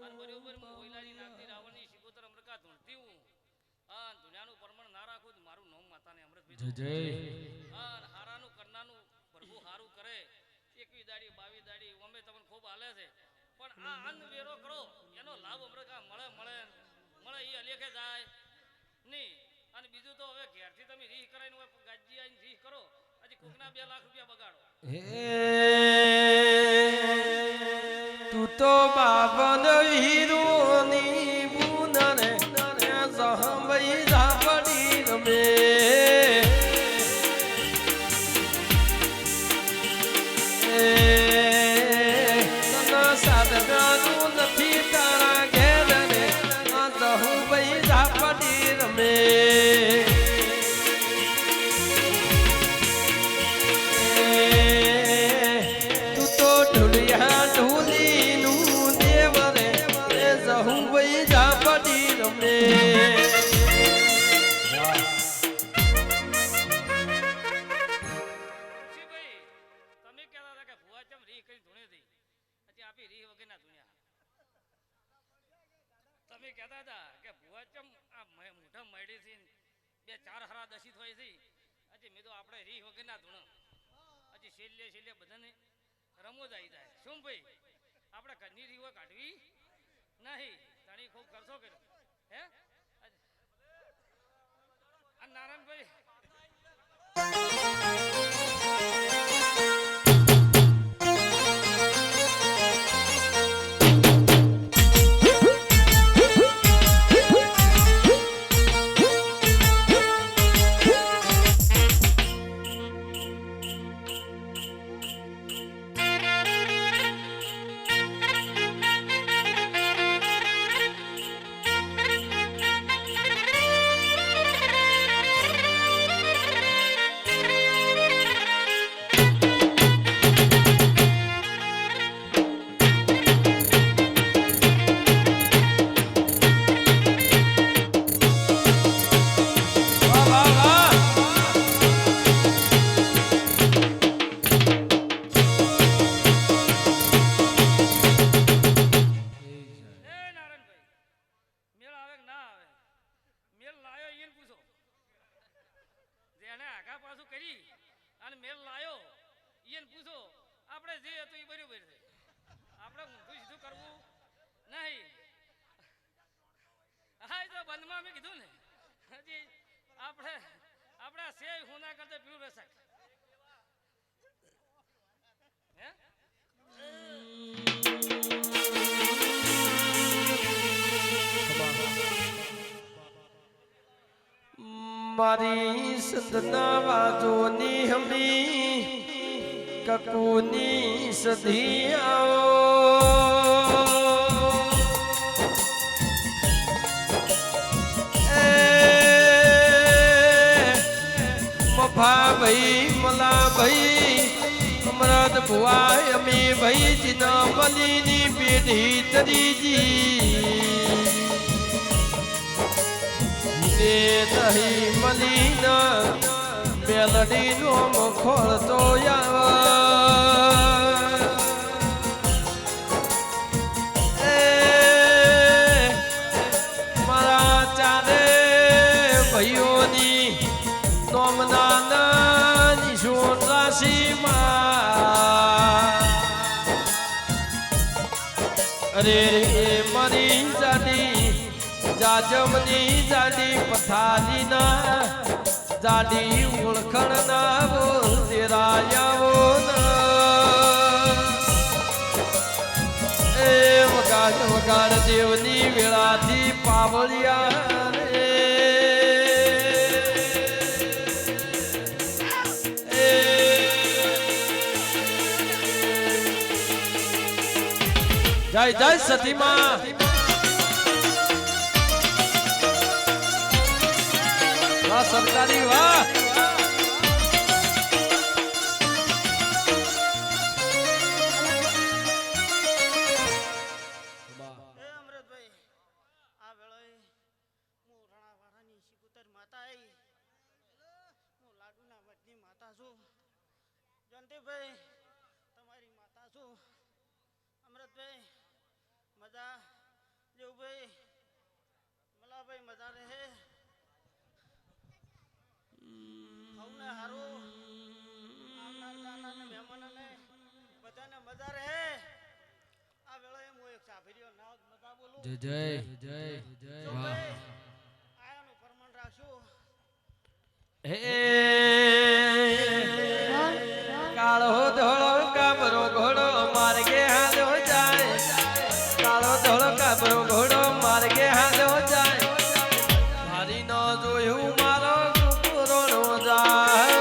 અને બરોબર હું હોઈલાની નાગની રાવણની શિકોતર અમરકા ધૂણતી હું. હા, દુનિયાનું પરમણ ના રાખું તો મારું નામ માતાને અમૃતભાઈ. જય હા, હારાનું કરનાનું પ્રભુ હારું કરે. 21 દાડી 22 દાડી અમે તમને ખૂબ હાલે છે પણ આ અન્ન વેરો કરો એનો લાભ અમરકા મળે મળે મળે એ અલેખે જાય નહીં. અને બીજું તો હવે ઘેરથી તમે રીહ કરાવીને ગાજી આવીને રીહ કરો હજી કોકના 2 લાખ રૂપિયા બગાડો. હે તું તો બાબન હીરોની બુનરે જહમઈ ઝાપડી રમે. તના સાધનાનું નથી તારા ઘેર રે આ જહમઈ ઝાપડી રમે. તું તો ઢોલિયા ઢોલીનું દેવ રે જહમઈ ઝાપડી રમે. શિવભાઈ, તમે કહેતા હતા કે ભુવા ચમ રીહ કરી ધૂણે હતી હજી આપી રીહ વગરના ધૂણ્યા. તમે કહેતા હતા કે ભુવા ચમ આ મોઢા મળી છે 2-4 હરા દશિત હોય છે હજી મેં તો આપણે રીહ વગરના ધૂણ હજી છેલ્લે છેલ્લે બધાને રમો જ આવી જાય. શું ભાઈ આપણે ઘરની રીહો કાઢવી નહીં. તણી ખૂબ ખર્ચો કર્યો હે આ નારાયણભાઈ બંધમાં મેં કીધું ને હજી આપણે સેવ હોના કરતા પીળું રસક હે મારી સંતના વાજોની હમી કકુની સધી આવો મફા ભાઈ મલા ભાઈ અમરત ભુવાય અમે ભાઈ જીના મલીની પેઢી તરીજી ને નહીં મલીના મેલડી નો મખોળ તો મારા ચારે ભાઈઓની નોમના નિશોન રાશિમાં અરે રે મારી જાડી જાજમની જાડી પથારીના જાડી ઓળખણના બોલ તેરાયાઓ એ વગાડ વગાડ દેવની વેળાથી પાવળિયા રે જય જય સતીમાં વાહ સરકારી વાહ એ અમૃતભાઈ આ વેળાએ હું રણાવાળાની સિકુતર માતા આવી હું લાડુના વડની માતા છું જયંતિભાઈ તમારી માતા છું અમૃતભાઈ મજા દેવભાઈ મલાભાઈ મજા રહે હવને હારું આવનાર જાનારને મહેમાનોને બધાને મજા રહે આ વેળાએ હું એક સાભર્યો નાગ મજા બોલું જય જય જય જય વાહ આયાનું ફરમાન રાખશું હે કાળો ધોળો કાબરો ઘોડો માર્ગે હાલ્યો જાય કાળો ધોળો કાબરો ઘોડો માર્ગે હાલ્યો જાય મારી ન જોયું મારો કુકુરો નો જાય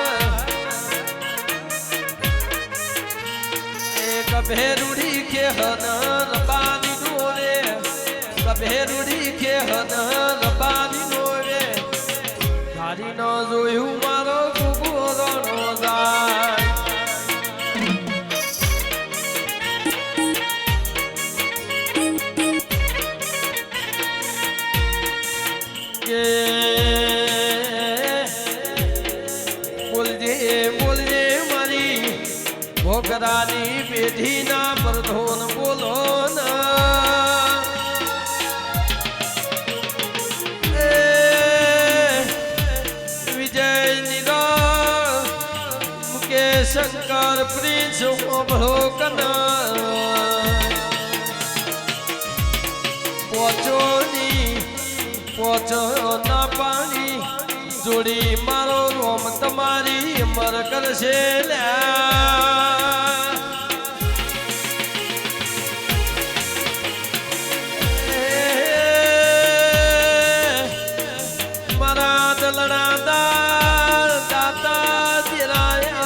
એક ભેરુડી કે હન બાની ડોરે ભેરુડી કે હન બાની ડોરે મારી ન જોયું મારો કુકુરો નો જાય બોલજે મારી ભોગરાની પેઢીના પ્રધોન બોલો વિજય નિરા મુકેશ શંકર પ્રિન્સ પોચો ના પાણી જોડી મારો રોમ તમારી અમર કરશે મારા દલણા દાતા દિરાયા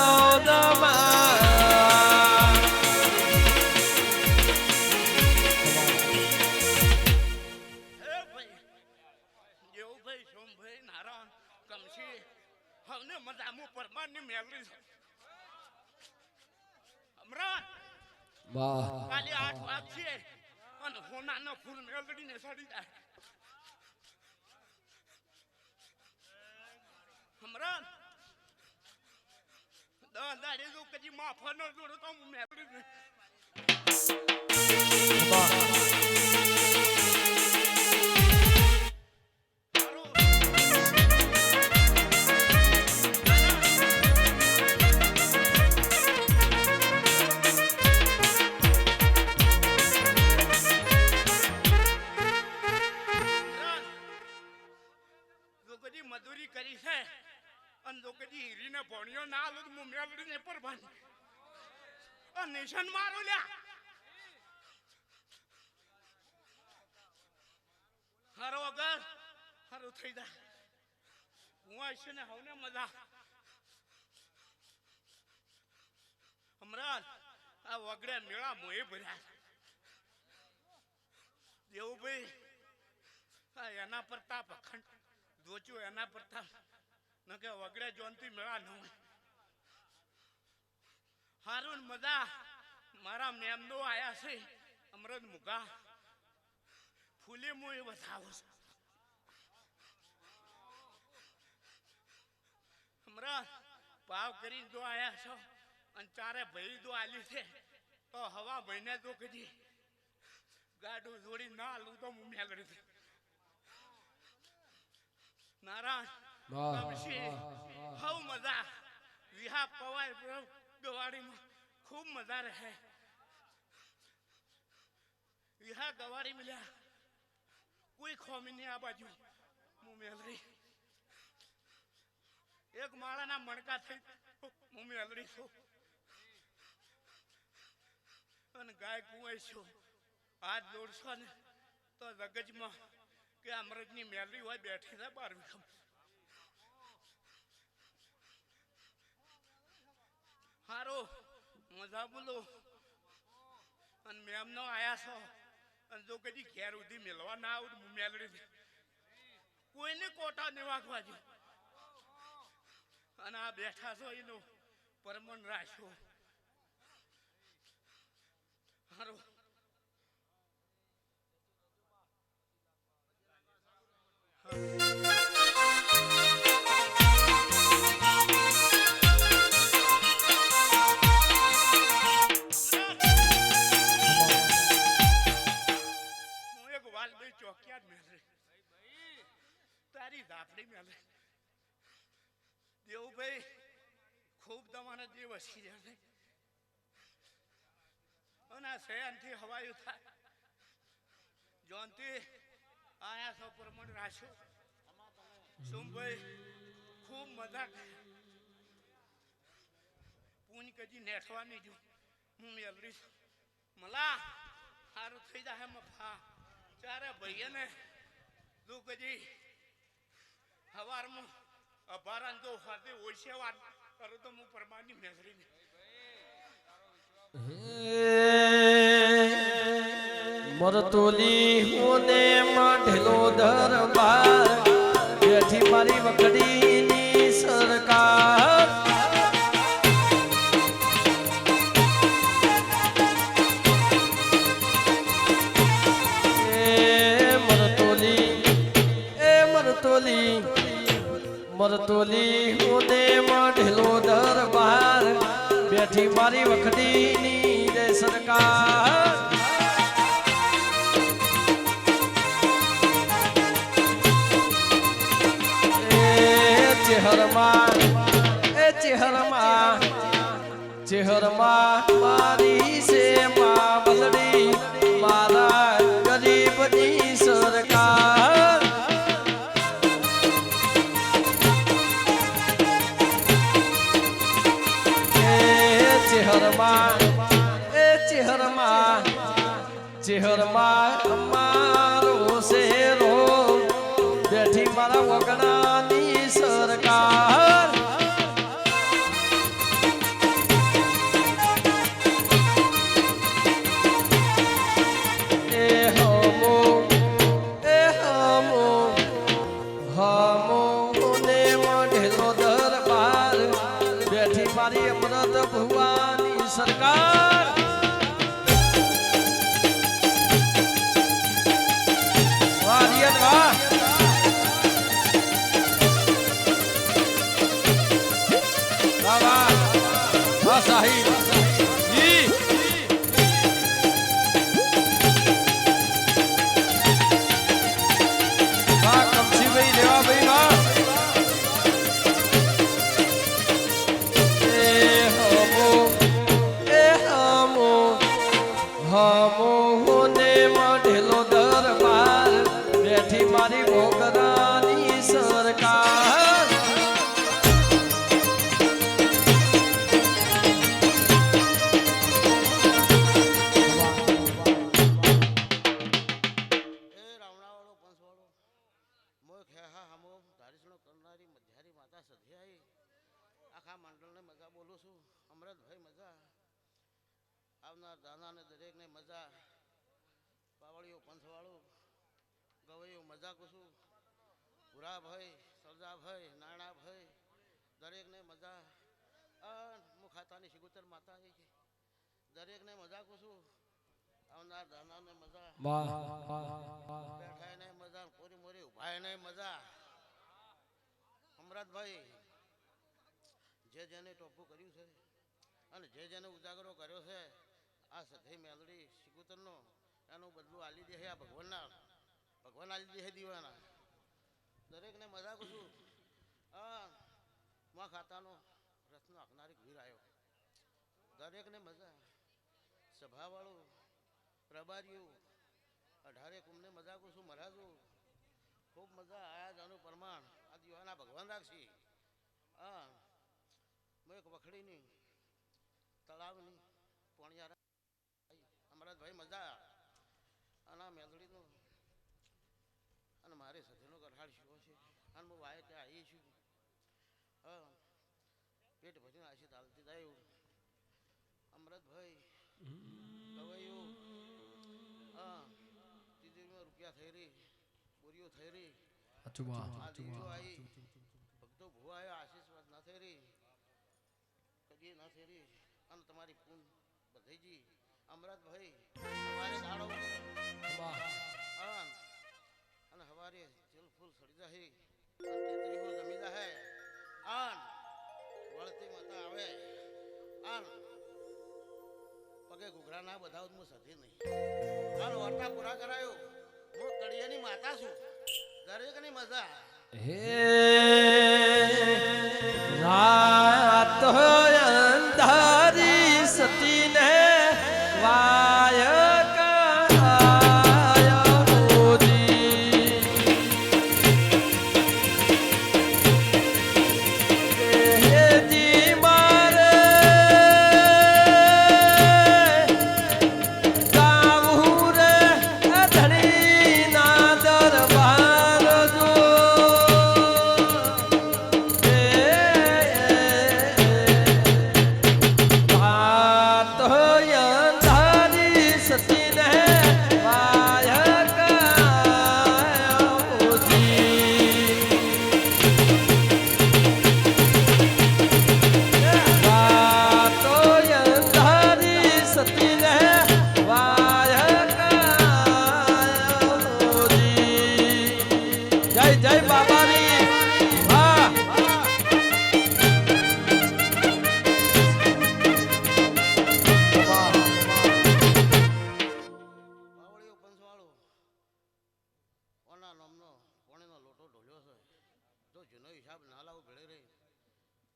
વાહ કાલે 8 વાગશે અને હોનાનો ફૂલ મેલડીને સડી જાય હમરાન દાડે જો કદી માફનો જોડો તો મેલડી મજૂરી કરી છે અને જો કદી હીરીને ભણ્યો ના આલો તો મેલડીને પર ભાન અને નિશાન મારો લ્યા હારો વગર હારો થઈ જાય કુંવા છે ને હવને મજા હમણાં આ વગડે મેળા મોએ ભર્યા દેવુભાઈ આ એના પ્રતાપ અખંડ જોચ્યું એના પ્રતાપ ન કે વગડે જોનથી મેળા ન હોય હારું મજા મારા મેમનો આયા છે અમરત મુગા ફૂલે મોએ બતાવો હમણાં ભાવ કરી જો આયા છો અને ચારે ભાઈ જો આલી છે તો હવા ભાઈને જો કદી ગાડું જોડી ના આલું તો હું મેળવી નારાયણ હવ મજા વિહા પવાય ગવાડીમાં ખૂબ મજા રહે વિહા ગવાડી મળ્યા કોઈ ખોમી નહીં આ બાજુ હું મેળવી એક માળાના મણકા થઈ હું મેળવી છું અને ગાય કુંવાઈ છું હાથ દોડશો ને તો જગજમાં કે અમૃતની મેલરી હોય બેઠી છે બાર વિખમ હારો મજા બોલો અને મેમ નો આયા છો અને જો કદી ઘેર ઉધી મેળવા ના આવું મેલડી કોઈને કોટા ને વાગવા જો અને આ બેઠા છો એનો પરમણ રાખ્યો હારો તારી ધાપડી મેલે દેવુભાઈ ખૂબ તમારા જે વસી જાય અને શહેરથી હવાયું થાય જોનથી આયા છો પ્રમાણ રાખ્યો સોમભાઈ ખૂબ મજા પૂંજ કદી નેઠવાની જો હું મેલરી મલા સારું થઈ જાય મફા ચારે ભાઈને જો કદી હવારમાં અભારાન જો ફરતી ઓછે વાત કરું તો હું પરમાની મેળવી મરતોલી હોને માંઢેલો દરબાર બેઠી મારી વખડીની સરકાર મરતોલી હોને માંઢેલો દરબાર બેઠી મારી વખડીની જય સરકાર ચેહરમાં મારી છે માં બલડી મારા ગરીબની સરકાર ચેહરમાં અમારો શેરો બેઠી મારા વગડાની સરકાર મારી અમૃત ભુવાની સરકાર સાહિબ કમસીભાઈ દેવાભાઈ વાહ સધિયાઈ આખા મંડળને મજા બોલું છું. અમૃતભાઈ મજા, આવનાર દાનાને દરેકને મજા, પાવળીઓ પંથવાળું ગવૈયો મજા કુશું, ભૂરાભાઈ, સરદાભાઈ, નાણાભાઈ દરેકને મજા, મુખાતાની શિગુતર માતા દરેકને મજા કુશું, આવનાર દાનાને મજા, બેઠાઈને મજા, કોરી મોરી ઉભાઈને મજા. અમૃતભાઈ જે જેને ટોપું કર્યું છે અને જે જેને ઉજાગરો કર્યો છે આ સધી મેલડી શિકુતરનો એનું બદલું આલી દે આ ભગવાન આલી દે દીવાના દરેકને મજા કુશું. મા ખાતાનો રથનો આખનારી વીર આવ્યો દરેકને મજા, સભાવાળું પ્રભારીઓ 18 કુંભને મજા કુશું. મહારાજો ખૂબ મજા આયા જાનું પ્રમાણ આ દીવાના ભગવાન રાખશી. એક વખડીની તળાવની પોણિયારા અમૃતભાઈ મજા અને મેલડીનો અને મારે સધીનો ગરહાડ શીવો છે અને હું વાય ત્યાં આવી છું. પેટ ભરીને આશી ચાલતી જાય અમૃતભાઈ ગવાયું. ત્રીજી રૂપિયા થઈ રહી, બોરીઓ થઈ રહી, આ દીકરીઓ આવી, ભક્તો ભૂ આવ્યો, આશીર્વાદ ના થઈ રહી, કદી ના થઈ રહી અને તમારી પૂન બધીજી અમૃતભાઈ સવારે દાડો અને સવારે જલ ફૂલ સડી જાય તેત્રીઓ જમી જાય આન વળતી માતા આવે આન પગે ઘૂઘરા ના બધા હું સધી નહીં આન વાર્તા પૂરા કરાયો. હું કડિયાની માતા છું, દરેકની મજા. હે રાત અંધારી સતીને વાય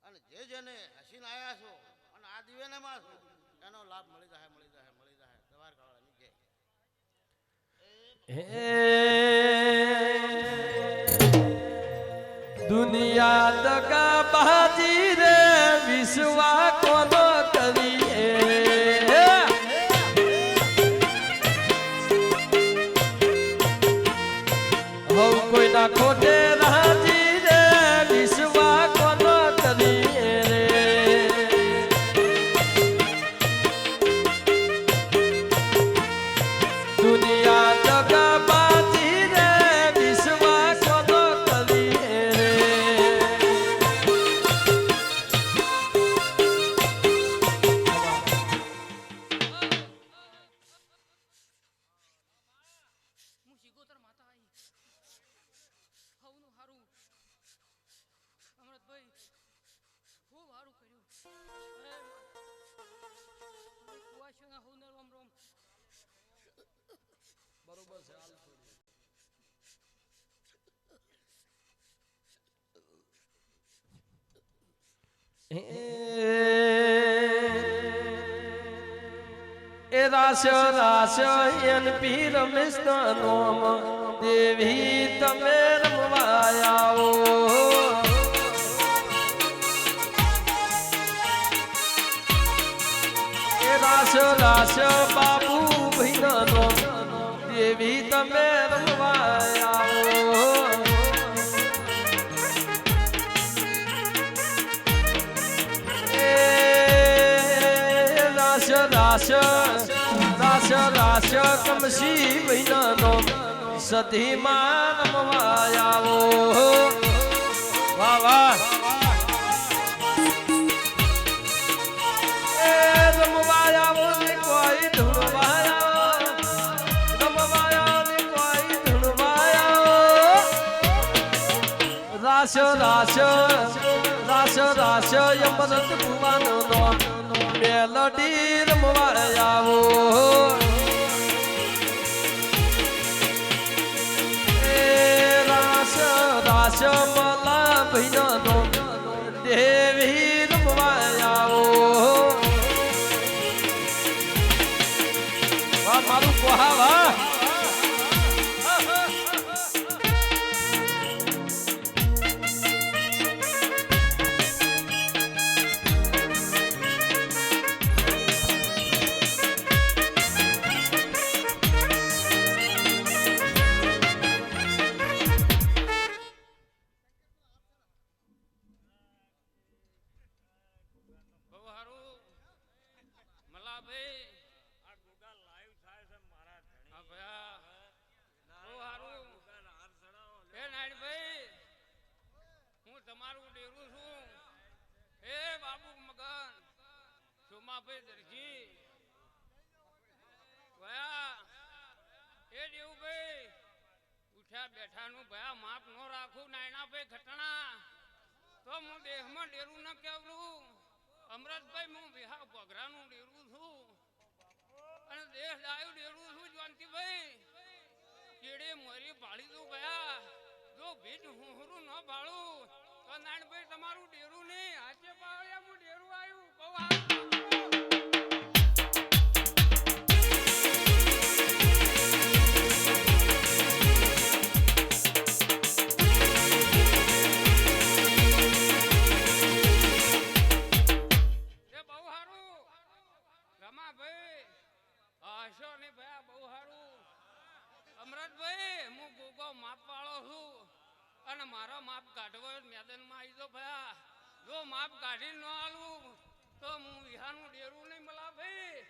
અને જે જેને હસીને આવ્યા છો અને આ દિવેને માં છો એનો લાભ મળી જાય સવાર કાળાની જય. દુનિયા દગા બાજી રે વિશ્વા કોનો કરીએ હવ કોઈના ખોટે રાજી રે વિશ્વા કોનો કરીએ રે. દુનિયા દગા બાજી રે વિશ્વા કોનો કરીએ રે. હું શિગોતર માતા આવી હવનું હારું અમૃતભાઈ ખૂબ હારું કર્યું. કુવાશોના હવને રોમ રોમ બરોબર છે હાલ છોડી. એ રાસ એન પીર મિસ્તા નોમ દેવી તમે રમવા આવો. એ રાસ બાબુ ભૈના નોમ દેવી તમે રમવા આવો. રાશ રાશ રાશ કમસી વિનાનો સધી માં રમવા આવો વાહ વાહ એ રમવા આવો ને કોઈ ધૂળવા આવો રમવા આવો ને કોઈ ધૂળવા આવો રાશ રાશ રાશ રાશ યમરત ભુવાનો નો મેલડી રમવા આવો એ રાસ રાસ મલા ભૈનો દેવી રમવા આવો વાહ મારું કોહા વાહ બહુ સારું મલાભાઈ આ ગોગા લાઈવ થાય છે મારા હા ભયા બહુ સારું હે નાયણભાઈ હું તમારું ડેરું છું હે બાબુ મગન સોમાભાઈ દરજી ભયા હે દેવુભાઈ ઉઠ્યા બેઠાનું ભયા માપ ન રાખું નાયણાભાઈ ઘટણા તો હું દેહમાં ડેરું ન કેવરું અમરતભાઈ હું વિહા પગરાનું ડેરું છું અને દેહ ડાયું ડેરું છું જ્વાંતિભાઈ કેડે મરી ભાળી દઉં ગયા જો ભીજ હુંહરું ન ભાળું તો નાનભાઈ તમારું ડેરું નહીં હાથે પાળ્યા હું ડેરું આવ્યું બહુ અમરતભાઈ હું ગોગો માપ વાળો છું અને મારો માપ કાઢવો મેદાનમાં આવી દો ભયા જો માપ કાઢી ન આલું તો હું વિહાનું ડેરું નહીં મળા ભાઈ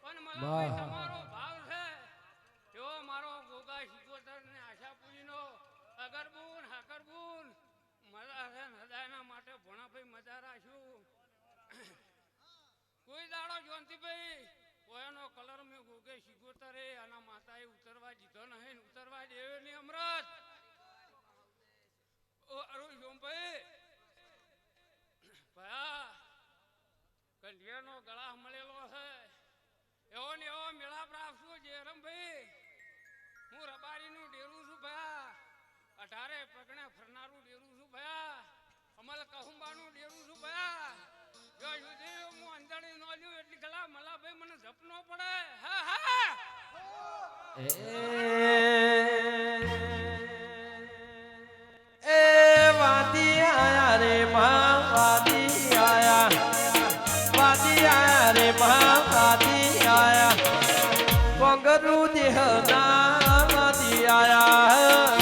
પણ મળા તમારો ભાવ છે એવો મારો ગોગા શિકોતર ને આશાપુરીનો અગરબુન હાકરબુન મજા છે હૃદયના માટે ભણાભાઈ મજા રાખ્યું કોઈ દાડો જોનતીભાઈ કોઈનો કલર મેં ગોગે શિકોતરે આના માતાએ ઉતરવા દીધો નહીં ઉતરવા દેવે નહીં અમરત ઓ અરુણ જોમભાઈ ભયા કંઢિયાનો ગળા મળેલો છે એવો ને એવો મેળાપ રાખશું જેરમભાઈ હું રબારીનું ડેરું છું ભયા 18 પગણે ફરનારું ડેરું છું ભયા અમલ કહુંબાનું ડેરું છું ભયા જો સુધી હું અંદરની નો લ્યું એટલી ગલા મલાભાઈ મને જપ ન પડે હા હા એ વાદી આયા રે માં વાદી આયા રે માં વાદી આયા પંગરું દેહ ના વાદી આયા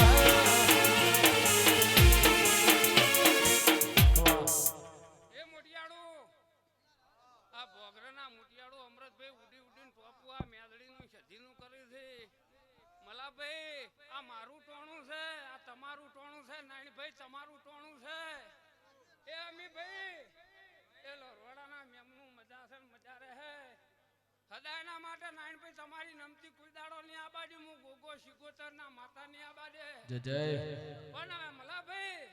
આ મારું ટોણું છે આ તમારું ટોણું છે નાનભાઈ તમારું ટોણું છે એ અમીભાઈ એ લોરવાડાના મેમનું મજા છે મજા રહે સદાયના માટે નાનભાઈ તમારી નમતી કોઈ દાડો ની આ બાજુ હું ગોગો શિકોતર ના માતા ની આ બાજે જય પણ હવે મલાભાઈ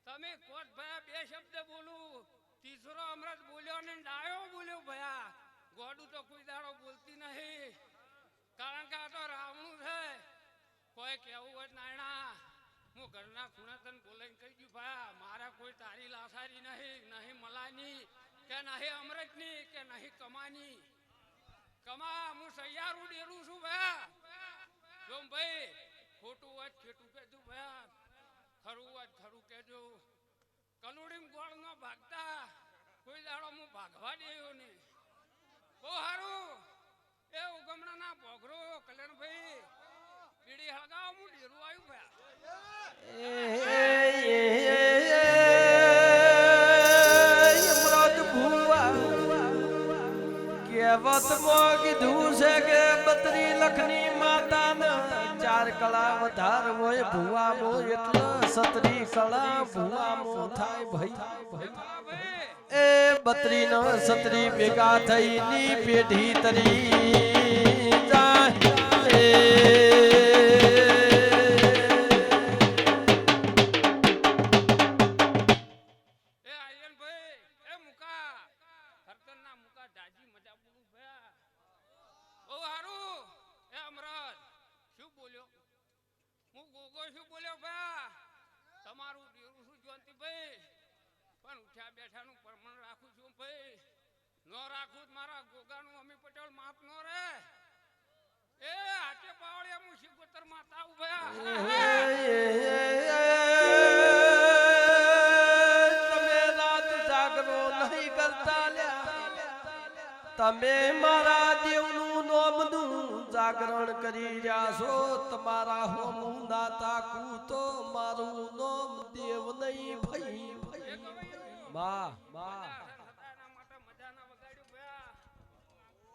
તમે કોટ ભયા બે શબ્દ બોલું તીસરો અમૃત બોલ્યો ને ડાયો બોલ્યો ભયા ગોડું તો કોઈ દાડો બોલતી નહીં કારણ કે આ તો રાવણું છે કોઈ કેવું હોય નાયણા હું ઘરના ખૂણે તને બોલાઈને કહી દઉં ભાઈ મારા કોઈ તારી લાસારી નહીં મલાની કે નહીં અમૃતની કે નહીં કમાની કમા હું સૈયારું ડેરું છું ભયા જો ભાઈ ખોટું હોય ખેટું કહેજો ભયા ખરું હોય ખરું કહેજો કલુડીમ ગોળ નો ભાગતા કોઈ દાડો હું ભાગવા દેયો નહીં બહુ સારું એ ઉગમણાના ભોગરો કલ્યાણભાઈ બીડી હળગાવ હું ડેરું આવ્યું ભયા કહેવત હરખની માતાને ચાર કળા વધાર હોય ભુવામો એટલે સતરી કળા ભુવામો થાય ભાઈ એ બત્રી ન સતરી ભેગા થઈની પેઢી તરી જાય એ આર્યનભાઈ એ મુકા ખરતરના મુકા દાજી મજા બોલું ભયા બહુ હારું એ અમરત શું બોલ્યો હું ગોગો શું બોલ્યો ભયા તમારું દેરું શું જોનતીભાઈ પણ ઉઠ્યા બેઠાનું પરમણ રાખું છું ભાઈ નો રાખું મારા ગોગાનું અમી પટેલ માપ નો રે એ આટે પાવળિયા હું શિકોતર માતા ઉભયા તમે મારા દેવનું નોમનું જાગરણ કરી રહ્યા છો તમારા હોમું ના તાકું તો મારું નોમ દેવ નહીં ભાઈ માં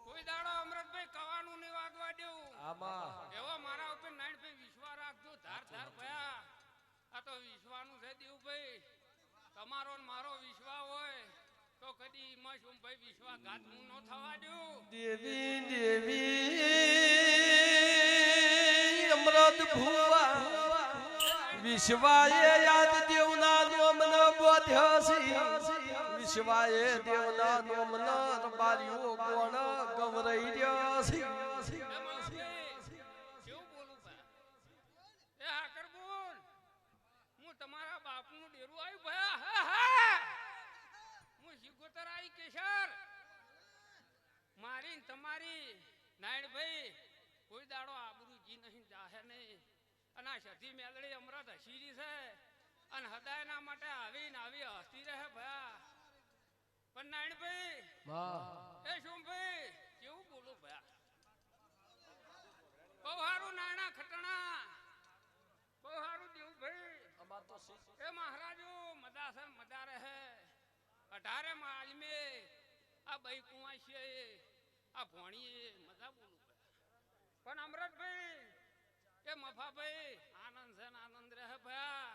કોઈ દાડો અમરતભાઈ કવાનું નહીં વાગવા દેવું આમાં એવો મારા ઉપર નાઈનભાઈ વિશ્વાસ રાખજો ધાર ધાર ભયા આ તો વિશ્વાનું છે દેવભાઈ તમારો ને મારો વિશ્વાસ હોય તો કદી મશુમભાઈ વિશ્વાસઘાત હું ન થવા દઉં દેવી દેવી અમૃત ભુવા વિશ્વાએ યાદ દેવના નોમનો બોધ્યોસી વિશ્વાએ દેવના નોમનો બારીઓ કોણ ગવરાઈ રહ્યો છે કેવું બોલું ભયા એ હા કરબુન હું તમારા બાપનું ડેરું આવ્યું ભયા હું શિકોતર આવી કેશર મારી તમારી નાયણભાઈ કોઈ દાડો આબરૂજી નહીં જાહે નહીં અને આ સધી મેલડી અમરત હસીરી છે અને હદાયના માટે આવીને આવી હસતી રહે ભયા પણ નાયણભાઈ એ શું ભાઈ કેવું બોલું ભયા બહુ સારું નાયણા ખટણા બહુ સારું દેવું ભાઈ એ મહારાજો મદાસર મદા રહે 18 માલમે આ બઈ કુંવાશીએ આ ભોણીએ મજા બોલું પણ અમરતભાઈ કે મફાભાઈ આનંદ છે આનંદ રહે ભયા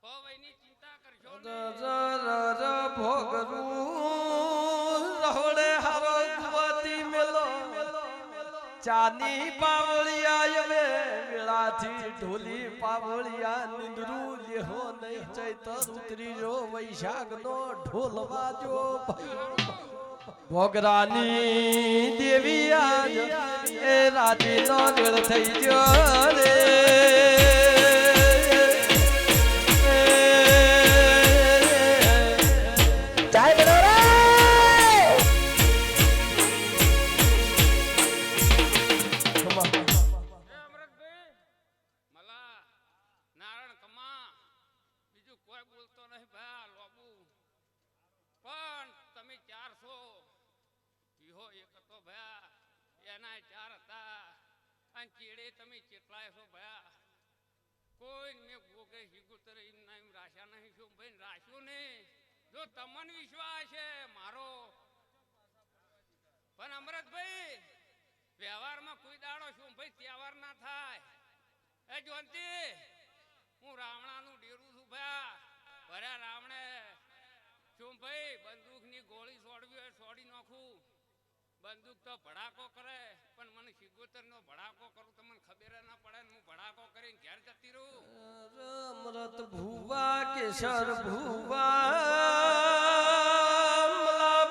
ભવઈની ચિંતા કરશો ભોગરું રહડે હારો કુવાતી મેલો ચાની પાવળિયા હવે વેળાથી ઢોલી પાવળિયા નિંદરું લેહો નહીં ચૈતર ઉતરી જો વૈશાખ નો ઢોલ વાજો ભોગરાની દેવી આજ એ રાતી નો વેળ થઈ ગયો રે ચેડે તમે ચેટલાય છો ભયા કોઈ મેં ગોગે હિગુતર એમ રાશા નહીં શું ભાઈ રાખ્યું ને જો તમને વિશ્વાસ છે મારો પણ અમરતભાઈ વ્યવહારમાં કોઈ દાડો શું ભાઈ તહેવાર ના થાય એ જોનતી હું રાવણાનું ડેરું છું ભયા ભર્યા રાવણે શું ભાઈ બંદૂકની ગોળી છોડવી હોય છોડી નાખું બંદૂક તો ભડાકો કરે પણ મને શિગોતર નો ભડાકો કરું તમને ખબર ના પડે હું ભડાકો કરીને ઘેર જતી રહું અમૃત ભુવા કેશર ભુવા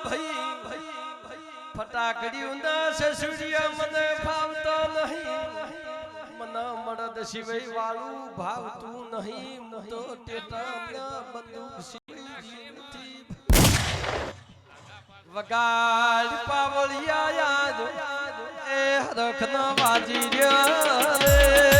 ભાઈ ફટાકડી ના સસુરિયા મને ફાવતો નહીં મને મળદ સિવાય વાળું ભાવતું નહીં તો ટેટા બંદૂક સિવાય વગાડ પાવળિયા યાદ એ હરખ ન વાજી રહ્યો રે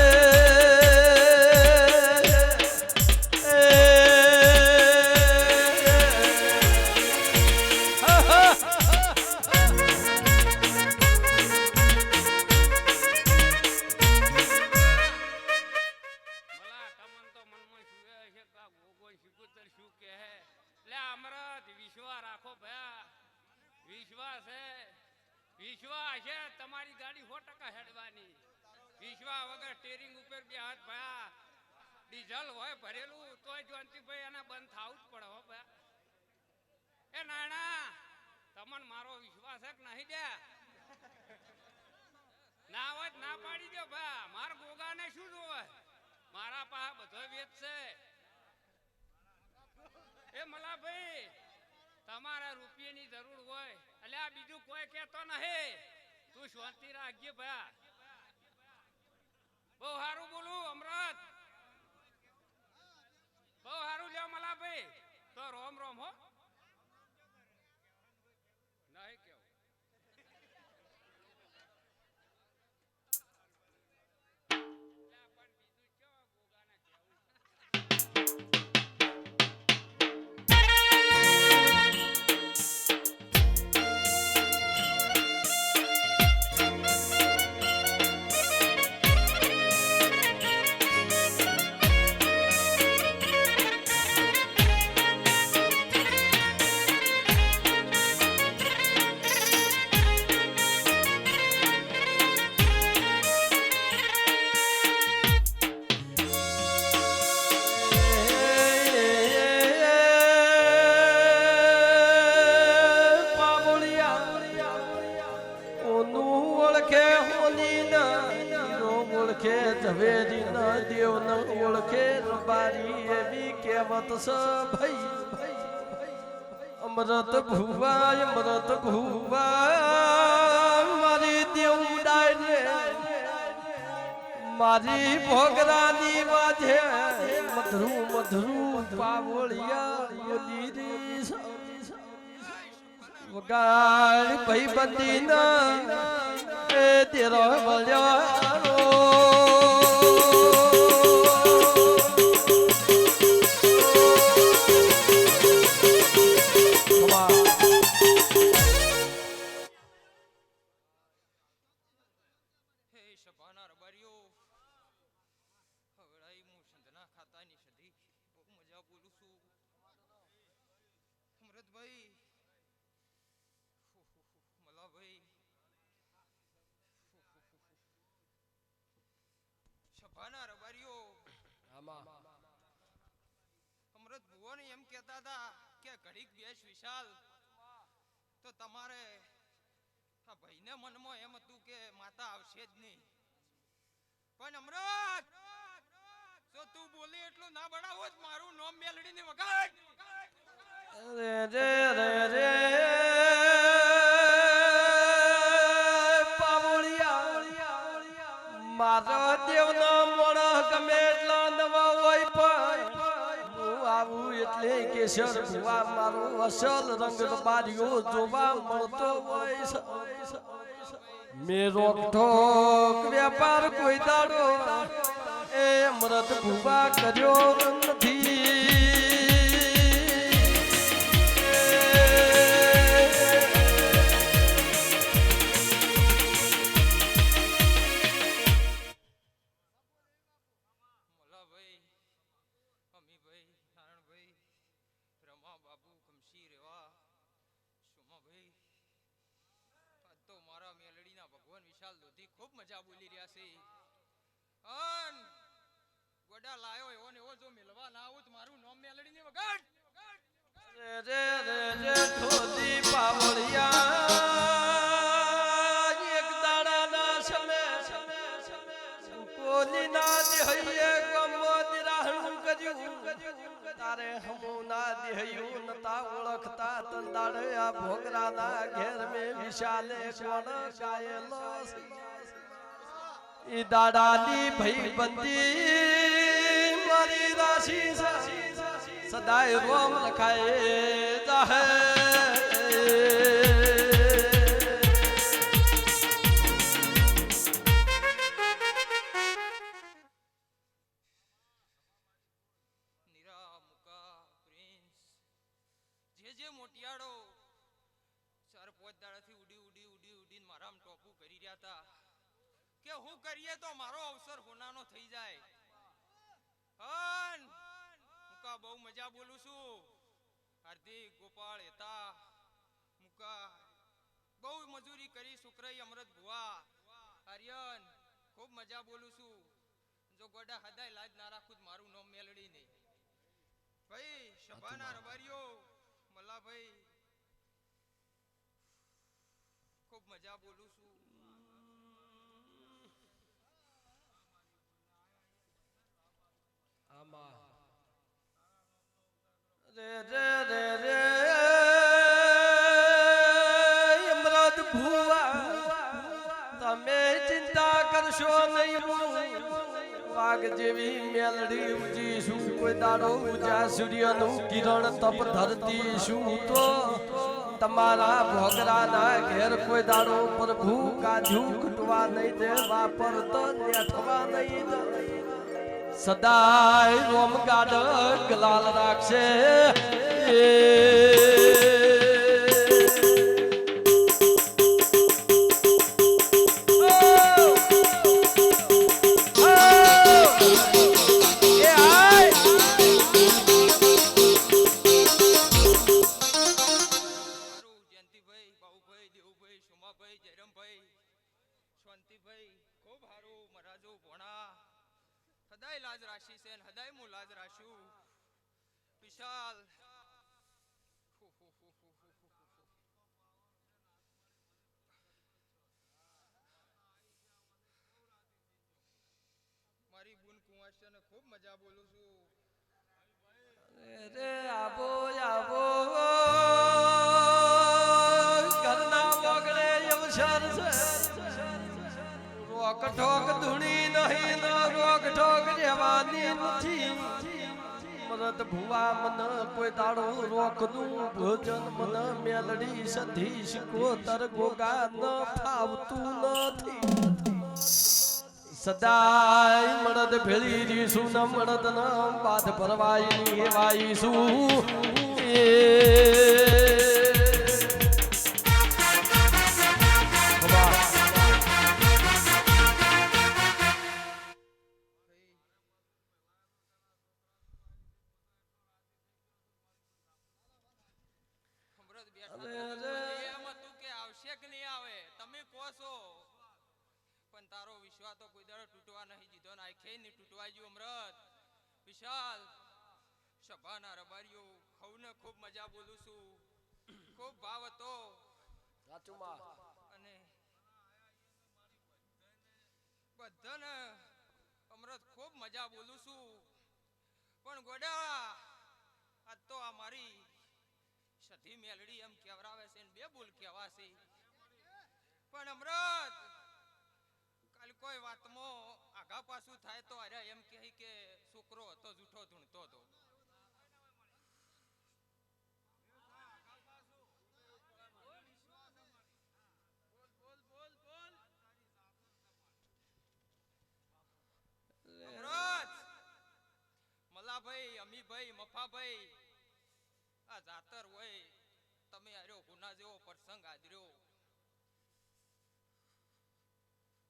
વિશ્વા છે તમારી ગાડી 100% હેડવાની. વિશ્વા વગર સ્ટીરિંગ ઉપર બે હાથ ભયા ડીઝલ હોય ભરેલું તોય જોનતીભાઈ એને બંધ થાવું જ પડે હો ભયા. એ નાણા તમને મારો વિશ્વાસ છે કે નહીં દે? ના હોય ના પાડી દો ભયા. માર ગોગાને શું જોવે? મારા પાસે બધો વેચ છે. એ મલાભાઈ તમારે રૂપિયાની જરૂર હોય એટલે આ બીજું કોઈ કહેતો નહીં. તું શાંતિ રાખજે ભયા. બહુ સારું બોલું અમૃત, બહુ સારું લ્યો મલાભાઈ. તો રોમ રોમ હો નહીં કેવું. ઝવેરી ના દેવ ન ઓળખે રબારી એવી કહેવત છે ભાઈ. અમૃત ભુવા મારી દેવ ઉડાય મારી ભોગરાની વાજે મધરું મધરું પાવળિયા બોલી રી વગાડ ભાઈ બંદી ના એ તેરો મળ્યો. અમૃત ભુવન એમ કહેતા હતા કે ઘડીક બેસ વિશાલ તો તમારે આ ભાઈને મનમાં એમ હતું કે માતા આવશે જ નહીં. પણ અમૃત જો તું બોલી એટલું ના બડાવો જ મારું નામ મેલડી ને વગાડ. રે રે રે રે મારો દેવનો મોણો ગમે એટલો નવો હોય પણ હું આવું એટલે કેશર ભુવા મારો અસલ રંગ બારીઓ જોવા મળતો હોય છે. મેં રોકઠોક વેપાર કોઈ દાડો એ અમૃત ભુવા કર્યો નથી. ખૂબ મજા બોલી રહ્યા છે. અન ગોડા લાયો એવો ને એવો જો મિલવા ના આવું તો મારું નામ મેલડી ને વગાડ. રે રે રે રે ખોદી પાવળિયા એક દાડા ના સમે કોલી ના દેહયે ગમોદ રાહણું કર્યું તારે હમુ ના દેહયું નતા ઓળખતા તંદાડ આ ભોગરા ના ઘેર મે વિશાલે કોણ ગાયેલો ઈ દાડાની ભઈ બંદી મારી રાશિ સદાય રોમ લખાય જાહે. નીરા મુકા પ્રિન્સ જે મોટિયાડો 4-5 દાડાથી ઉડીને મારામ ટોપું કરી રહ્યા હતા કે હું કરીએ તો મારો અવસર હોનાનો થઈ જાય. મુકા બહુ મજા બોલું છું. હાર્દિક ગોપાળ હેતા મુકા બહુ મજૂરી કરી શુક્રઈ અમૃત ભુવા આર્યન ખૂબ મજા બોલું છું જો ગોડા હદાય લાજ ના રાખું તો મારું નામ મેલડી નહીં ભાઈ સભાના રબારીઓ મલ્લાભાઈ ખૂબ મજા બોલું છું આમાં રે રે રે રે અમૃત ભુવા તમે ચિંતા કરશો નહીં વાઘ જેવી મેલડી ઉજી શું કોઈ દાડો ઉજા સૂર્યનું કિરણ તપ ધરતી શું તો તમારા ભોગરાના ઘેર કોઈ દાડો પ્રભુ કાજુ ઘટવા નહીં દે વાપરતો નેઠવા નહીં દે સદાય રોમ ગાડક લાલ રાખશે હદાય લાજ રાશી છે હદાય હું લાજ રાશું વિશાલ મારી બુન કુંવાશને ખૂબ મજા બોલું છું રે આવો આવો ઘરના મોગળે અવસર છે રોક ઠોક ધૂણી નહીં રોક ઠોક રહેવાની નથી મરદ ભુવા મન કોઈ દાડો રોકનું ભોજન મન મેલડી સધી શિકોતર ગોગા ન ફાવતું નથી સદાય મરદ ભેળી રીશું ન મરદ ન બાદ ભરવાઈ એવાઈશું પણ તારો વિશ્વાસ તો કોઈ દાડો તૂટવા નહીં દીધો ને આખે નહીં તૂટવા ગયું અમૃત વિશાલ સભાના રબારીઓ હવને ખૂબ મજા બોલું છું ખૂબ ભાવ હતો અને બધાને અમૃત ખૂબ મજા બોલું છું પણ ગોડા આજ તો આ મારી સધી મેલડી એમ કહેવરાવે છે ને બે બોલ કહેવાશે પણ અમૃત કાલ કોઈ વાતમાં આગા પાછું થાય તો અરે એમ કહે કે છોકરો હતો જૂઠો ધૂણતો હતો મલાભાઈ અમીભાઈ મફાભાઈ આ જાતર હોય તમે આર્યો ગુના જેવો પ્રસંગ આદર્યો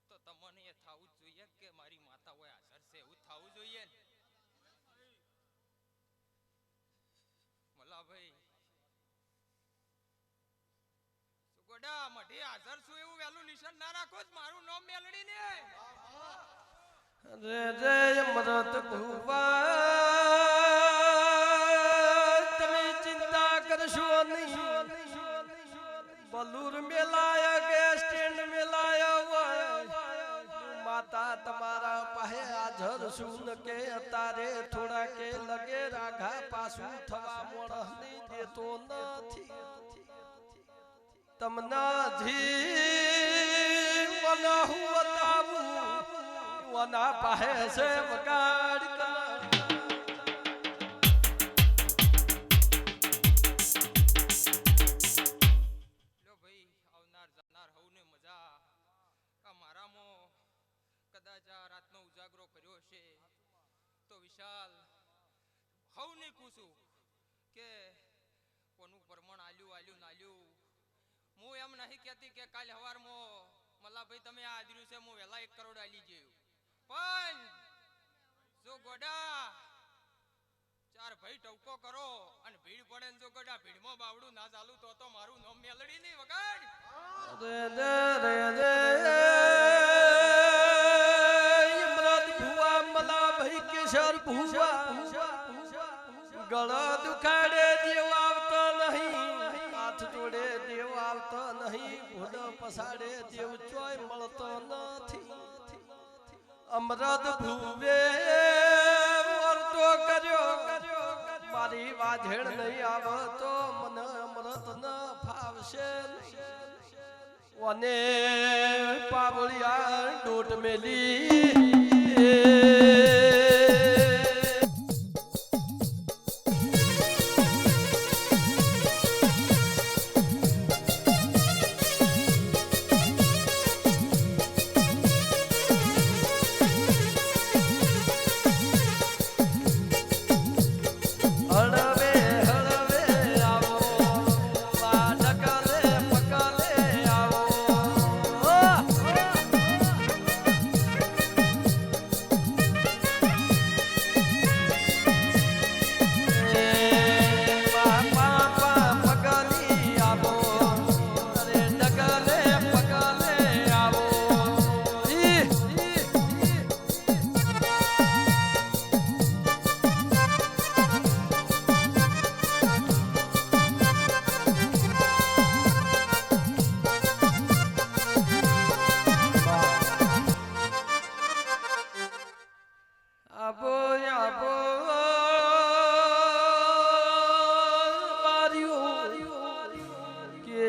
તો તમને એ થાવું જ જોઈએ કે મારી માતા હોય હાજર છે એવું થાવું જોઈએ ને મલાભાઈ સુગોડા મઢે હાજર છું એવું વેલું નિશાન ના રાખો જ મારું નામ મેલડી ને રે રે અમૃત ભુવા તમે ચિંતા કરશો નહીં બલુર મેલાયા કે સ્ટેન્ડ મેલાયા માતા તમારા પાસે હાજર છું કે તારે થોડા કે લગે રાઘા પાછું થવા મોડસ નહીં દેતો નથી તમને જીવન હું બતાવું વના પાસે વગાડ લો ભાઈ આવનાર જાનાર હવને મજા આ મારામાં કદાચ આ રાતનો ઉજાગરો કર્યો છે તો વિશાલ હવને પૂછું કે કોનું પરમણ આલ્યું નાલ્યું હું એમ નહીં કહેતી કે કાલ સવારમાં મલ્લાભાઈ તમે આ આદર્યું છે હું વહેલા 1 કરોડ આલી જેવું પણ જો ગોડા ચાર ભાઈ ટવકો કરો અને ભીડ પડે ને જો ગોડા ભીડમાં બાવડું ના ચાલુ તો મારું નામ મેલડી નહીં વગાડ રે રે રે રે ઇમરત ભુવા મલા ભાઈ કેશર ભુવા ગળા દુખાડે દેવ આવતો નહીં હાથ જોડે દેવ આવતો નહીં ઘોડો પસાડે દેવ ચોય મળતો નથી અમરત ભુવે વર્તો કર્યો મારી વાજેડ નહીં આવતો મને અમૃત ન ફાવશે અને પાવળિયા ડોટ મેલી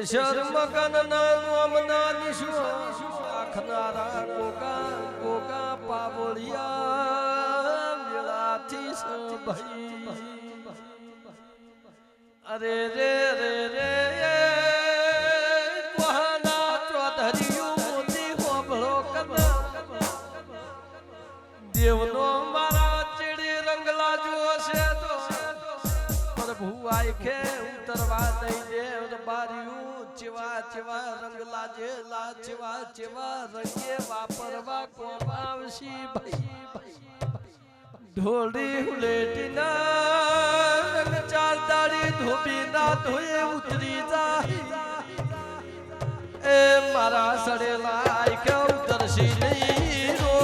કેશર મગન નામના નિશો આખનારા ગોગા ગોગા પાવળિયા વેળાથી સભાઈ અરે રે રે રે કોહાના ચોધરીઓ મોતી હોબળો કના દેવનો મારા ચીડી રંગલા જોશે તો પ્રભુ આખે ઉતરવા દઈ દેવ બારીયું ચેવા ચેવા રંગ લાજે લા ચેવા ચેવા રંગે વાપરવા કોમ આવશી ભાઈ ઢોળી હુલેટીના રંગ ચાર દાડી ધોબી ના ધોયે ઉતરી જાય એ મારા સડેલા આખે ઉતરશી નહીં રો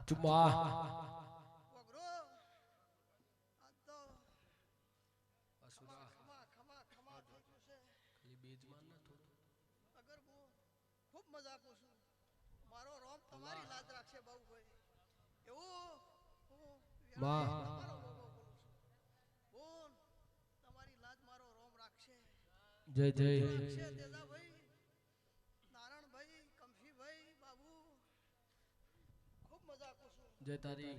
Cuma ખૂબ મજાકું છું મારો રોમ તમારી લાજ રાખશે બહુ ભાઈ એવું હું બોલ તમારી લાજ મારો રોમ રાખશે જય જય રાખશે તેજાભાઈ નારાયણભાઈ કમશીભાઈ બાબુ ખૂબ મજાકું છું જય તારી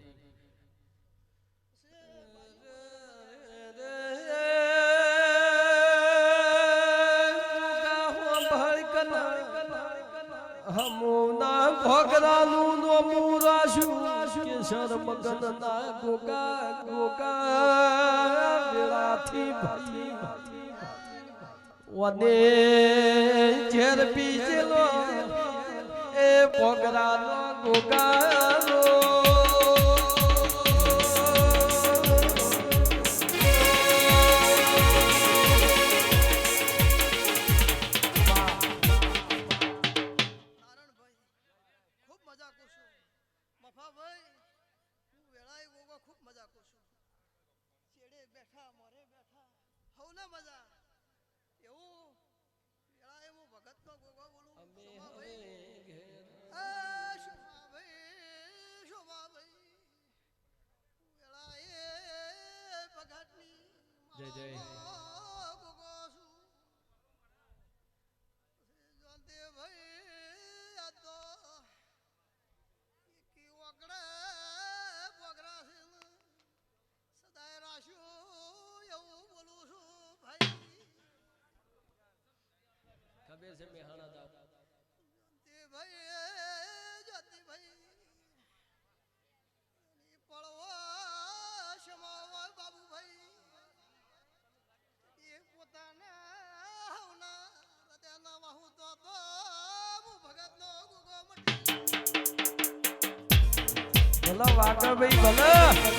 હમુના ભગરાનું નો મુરાશુ કેશર મગન ના ગોગા ગોગા વેળાથી ભાઈ વને ઝેર પીજેલો એ ભગરાનો ગોગાનો જય જય છે મેહાણા દાવ જ્યોતિભાઈ જ્યોતિભાઈ એની પડવો બાબુભાઈ એ પોતાના હવના હૃદયના વાહુ તો હું ભગતનો ગુગો મટી ભલા વાગડ ભાઈ ભલા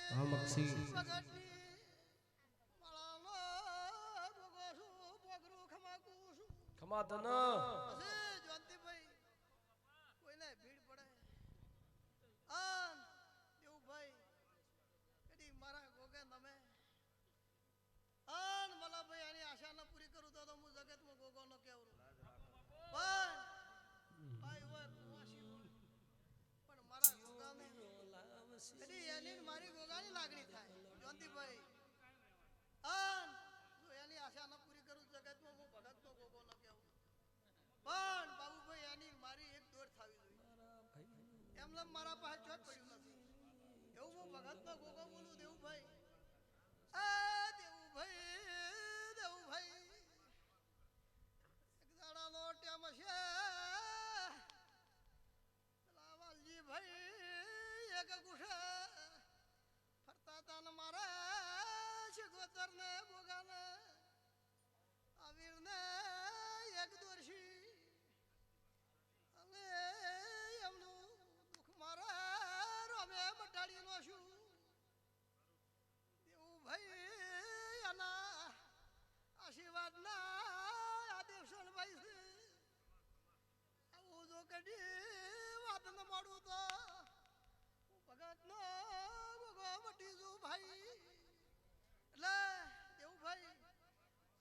હા મક્ષી ખમા તન કોઈને ભીડ પડે આન દેવભાઈ કદી મારા ગોગે તમે આન મલાભાઈ આની આશા ન પૂરી કરું તો હું જગતમાં ગોગો ન કેવરું પણ ભાઈ હોય કુવાસી પણ મારા ગોગાને કદી એની મારી ગોગાની લાગણી થાય જોંતીભાઈ આન જો એની આશા ન પૂરી કરું જગતમાં હું ભગતનો ગોગો ન કેવું પણ બાબુભાઈ એની મારી એક દોર થાવી જોઈએ એમને મારા પાસે ચોક પડ્યું નથી એવું હું ભગતનો ગોગો બોલું દેવુભાઈ આ દેવુભાઈ એક દાડાનો ટેમ છે લાવાલજી ભાઈ એક ગુઠા ફરતા તા ને મારા શિગોતર ને ગોગાને આવીરને એક દોરશી અને એમનું દુઃખ મારા રોમે બટાડી નો છું દેવુભાઈ આના આશીર્વાદ ના આદેશનભાઈ છે આવું જો કદી વાત ન મળું તો ભગત નો ભોગો મટી જુ ભાઈ એટલે દેવુભાઈ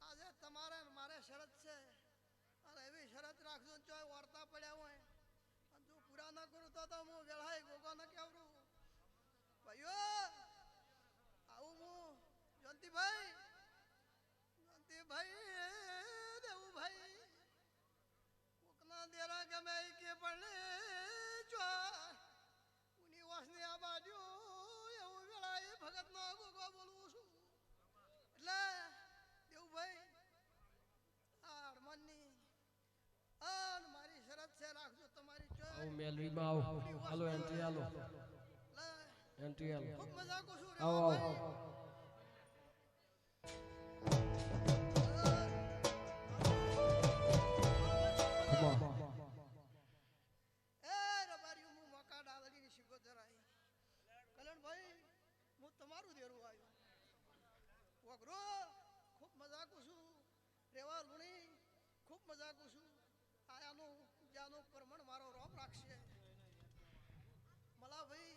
આજે તમારે મારે શરત છે અને એવી શરત રાખજો ચોય વાર્તા પડ્યા હોય અને જો પૂરા ન કરું તો હું વેળાએ ગોગો ન કેવરું ભાઈઓ આવું હું જયંતિભાઈ દેવુભાઈ કોકના દેરા ગમે કે પણ જો ઉની વાસની આ બાજુ એવું વેળાએ ભગતનો ગોગો બોલવું છું એટલે દેવુભાઈ આ હરમાનની આન મારી શરત છે રાખજો તમારી ચોય આવ મેલવીમાં આવ હાલો એન્ટ્રી હાલો એન્ટ્રી હાલો ખૂબ મજા કો છું આવ આવ એ રબારી હું મકા ડાલડીની શીખો ધરાઈ કલ્યાણભાઈ હું તમારું દેરું આવ્યો વગરો ખૂબ મજા કો છું રેવા લુણી ખૂબ મજા કો છું આયાનું જાનું પરમણ મારો રોમ રાખશે મલાભાઈ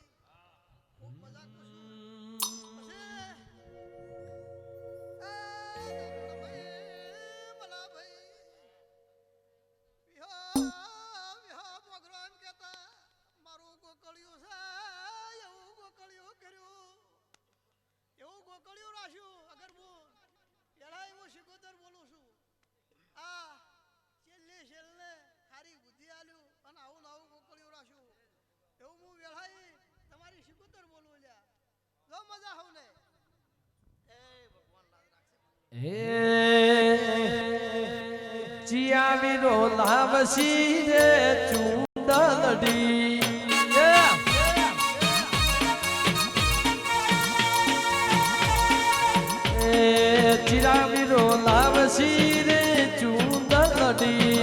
ખૂબ મજા કો છું શિકોતર બોલું છું આ છેલ્લે હારી બુદ્ધિ આલ્યું અને આવું નવું કોકળિયું રાખ્યું એવું હું વેળાઈ તમારી શિકોતર બોલું લ્યા જો મજા હોવ ને એ ભગવાન લાગ રાખશે હે ચિયાવીરો લાવસી રે ચૂંદલડી ચિરાવીરો લાવસી રે ચૂંદલડી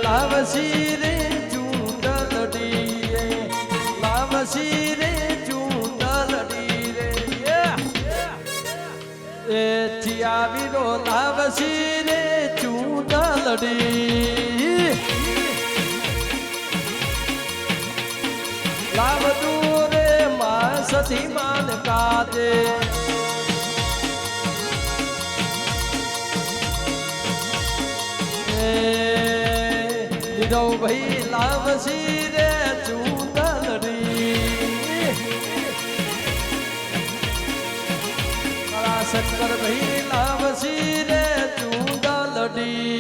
લાવસી રે ચૂંદલડી લાવસી રે ચૂંદલડી રે એ ચિયાવીરો લાવસી રે ચૂંદલ દલડી લાવતું રે માસથી માન કાજે નીરવ ભાઈ લાવસી રે ચૂંદલડી શંકર ભાઈ લાવસી રે ચૂંદલડી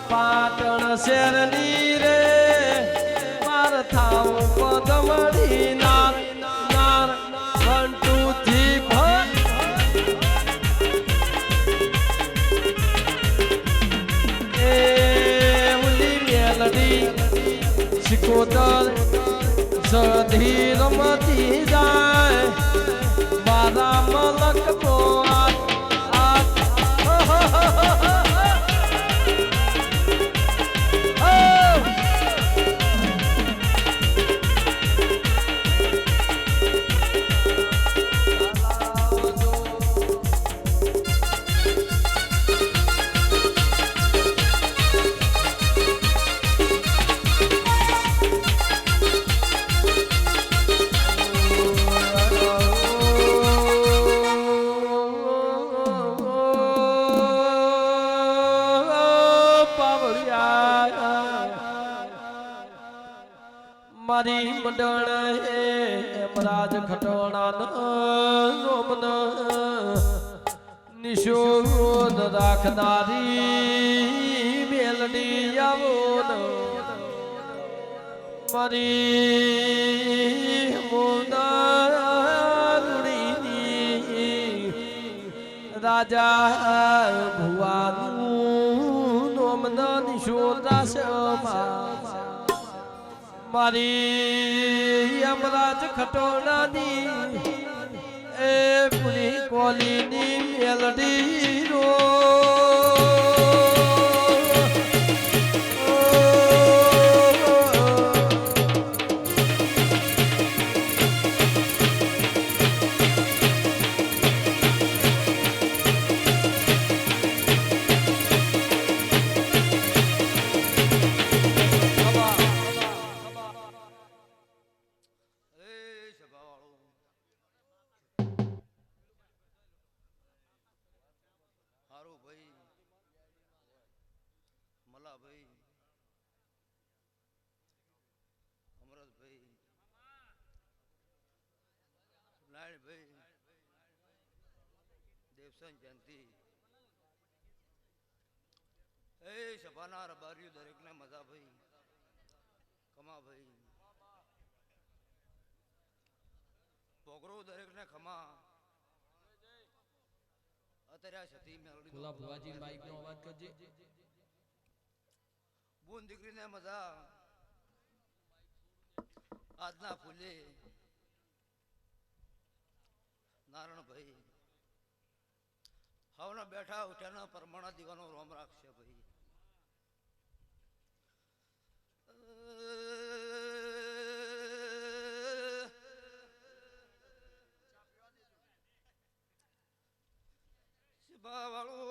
પાટણ શેરની રે માર થાવ પગમડી નાર નાર 1 2 3 4 એ ઉલી મેલડી શિકોતર સધી રમતી જાય મારા મલક નો મારી મંડળ હે મરાજ ખટોણા નોમન નિશોન રાખનારી મેલડી આવો મારી મોનાડીની રાજા ભુવાનું નોમન નિશોન રાસમાં મારી અમરાજ ખટોણાની એ પૂરી કોલીની મેલડી રો દેવસન જયંતિ એ સભાના રબારીઓ દરેકને મજા ભાઈ કમા ભાઈ પોગરો દરેકને ખમા અત્યારે આ સતી મેલડી બોલા ભુવાજી માઈક નો અવાજ કરજે બુન દીકરીને મજા આજના ફૂલે નારણભાઈ હવના બેઠા ઉઠ્યાના પરમાણા દીવાનો રોમ રાખશે ભાઈ શિબા વાળું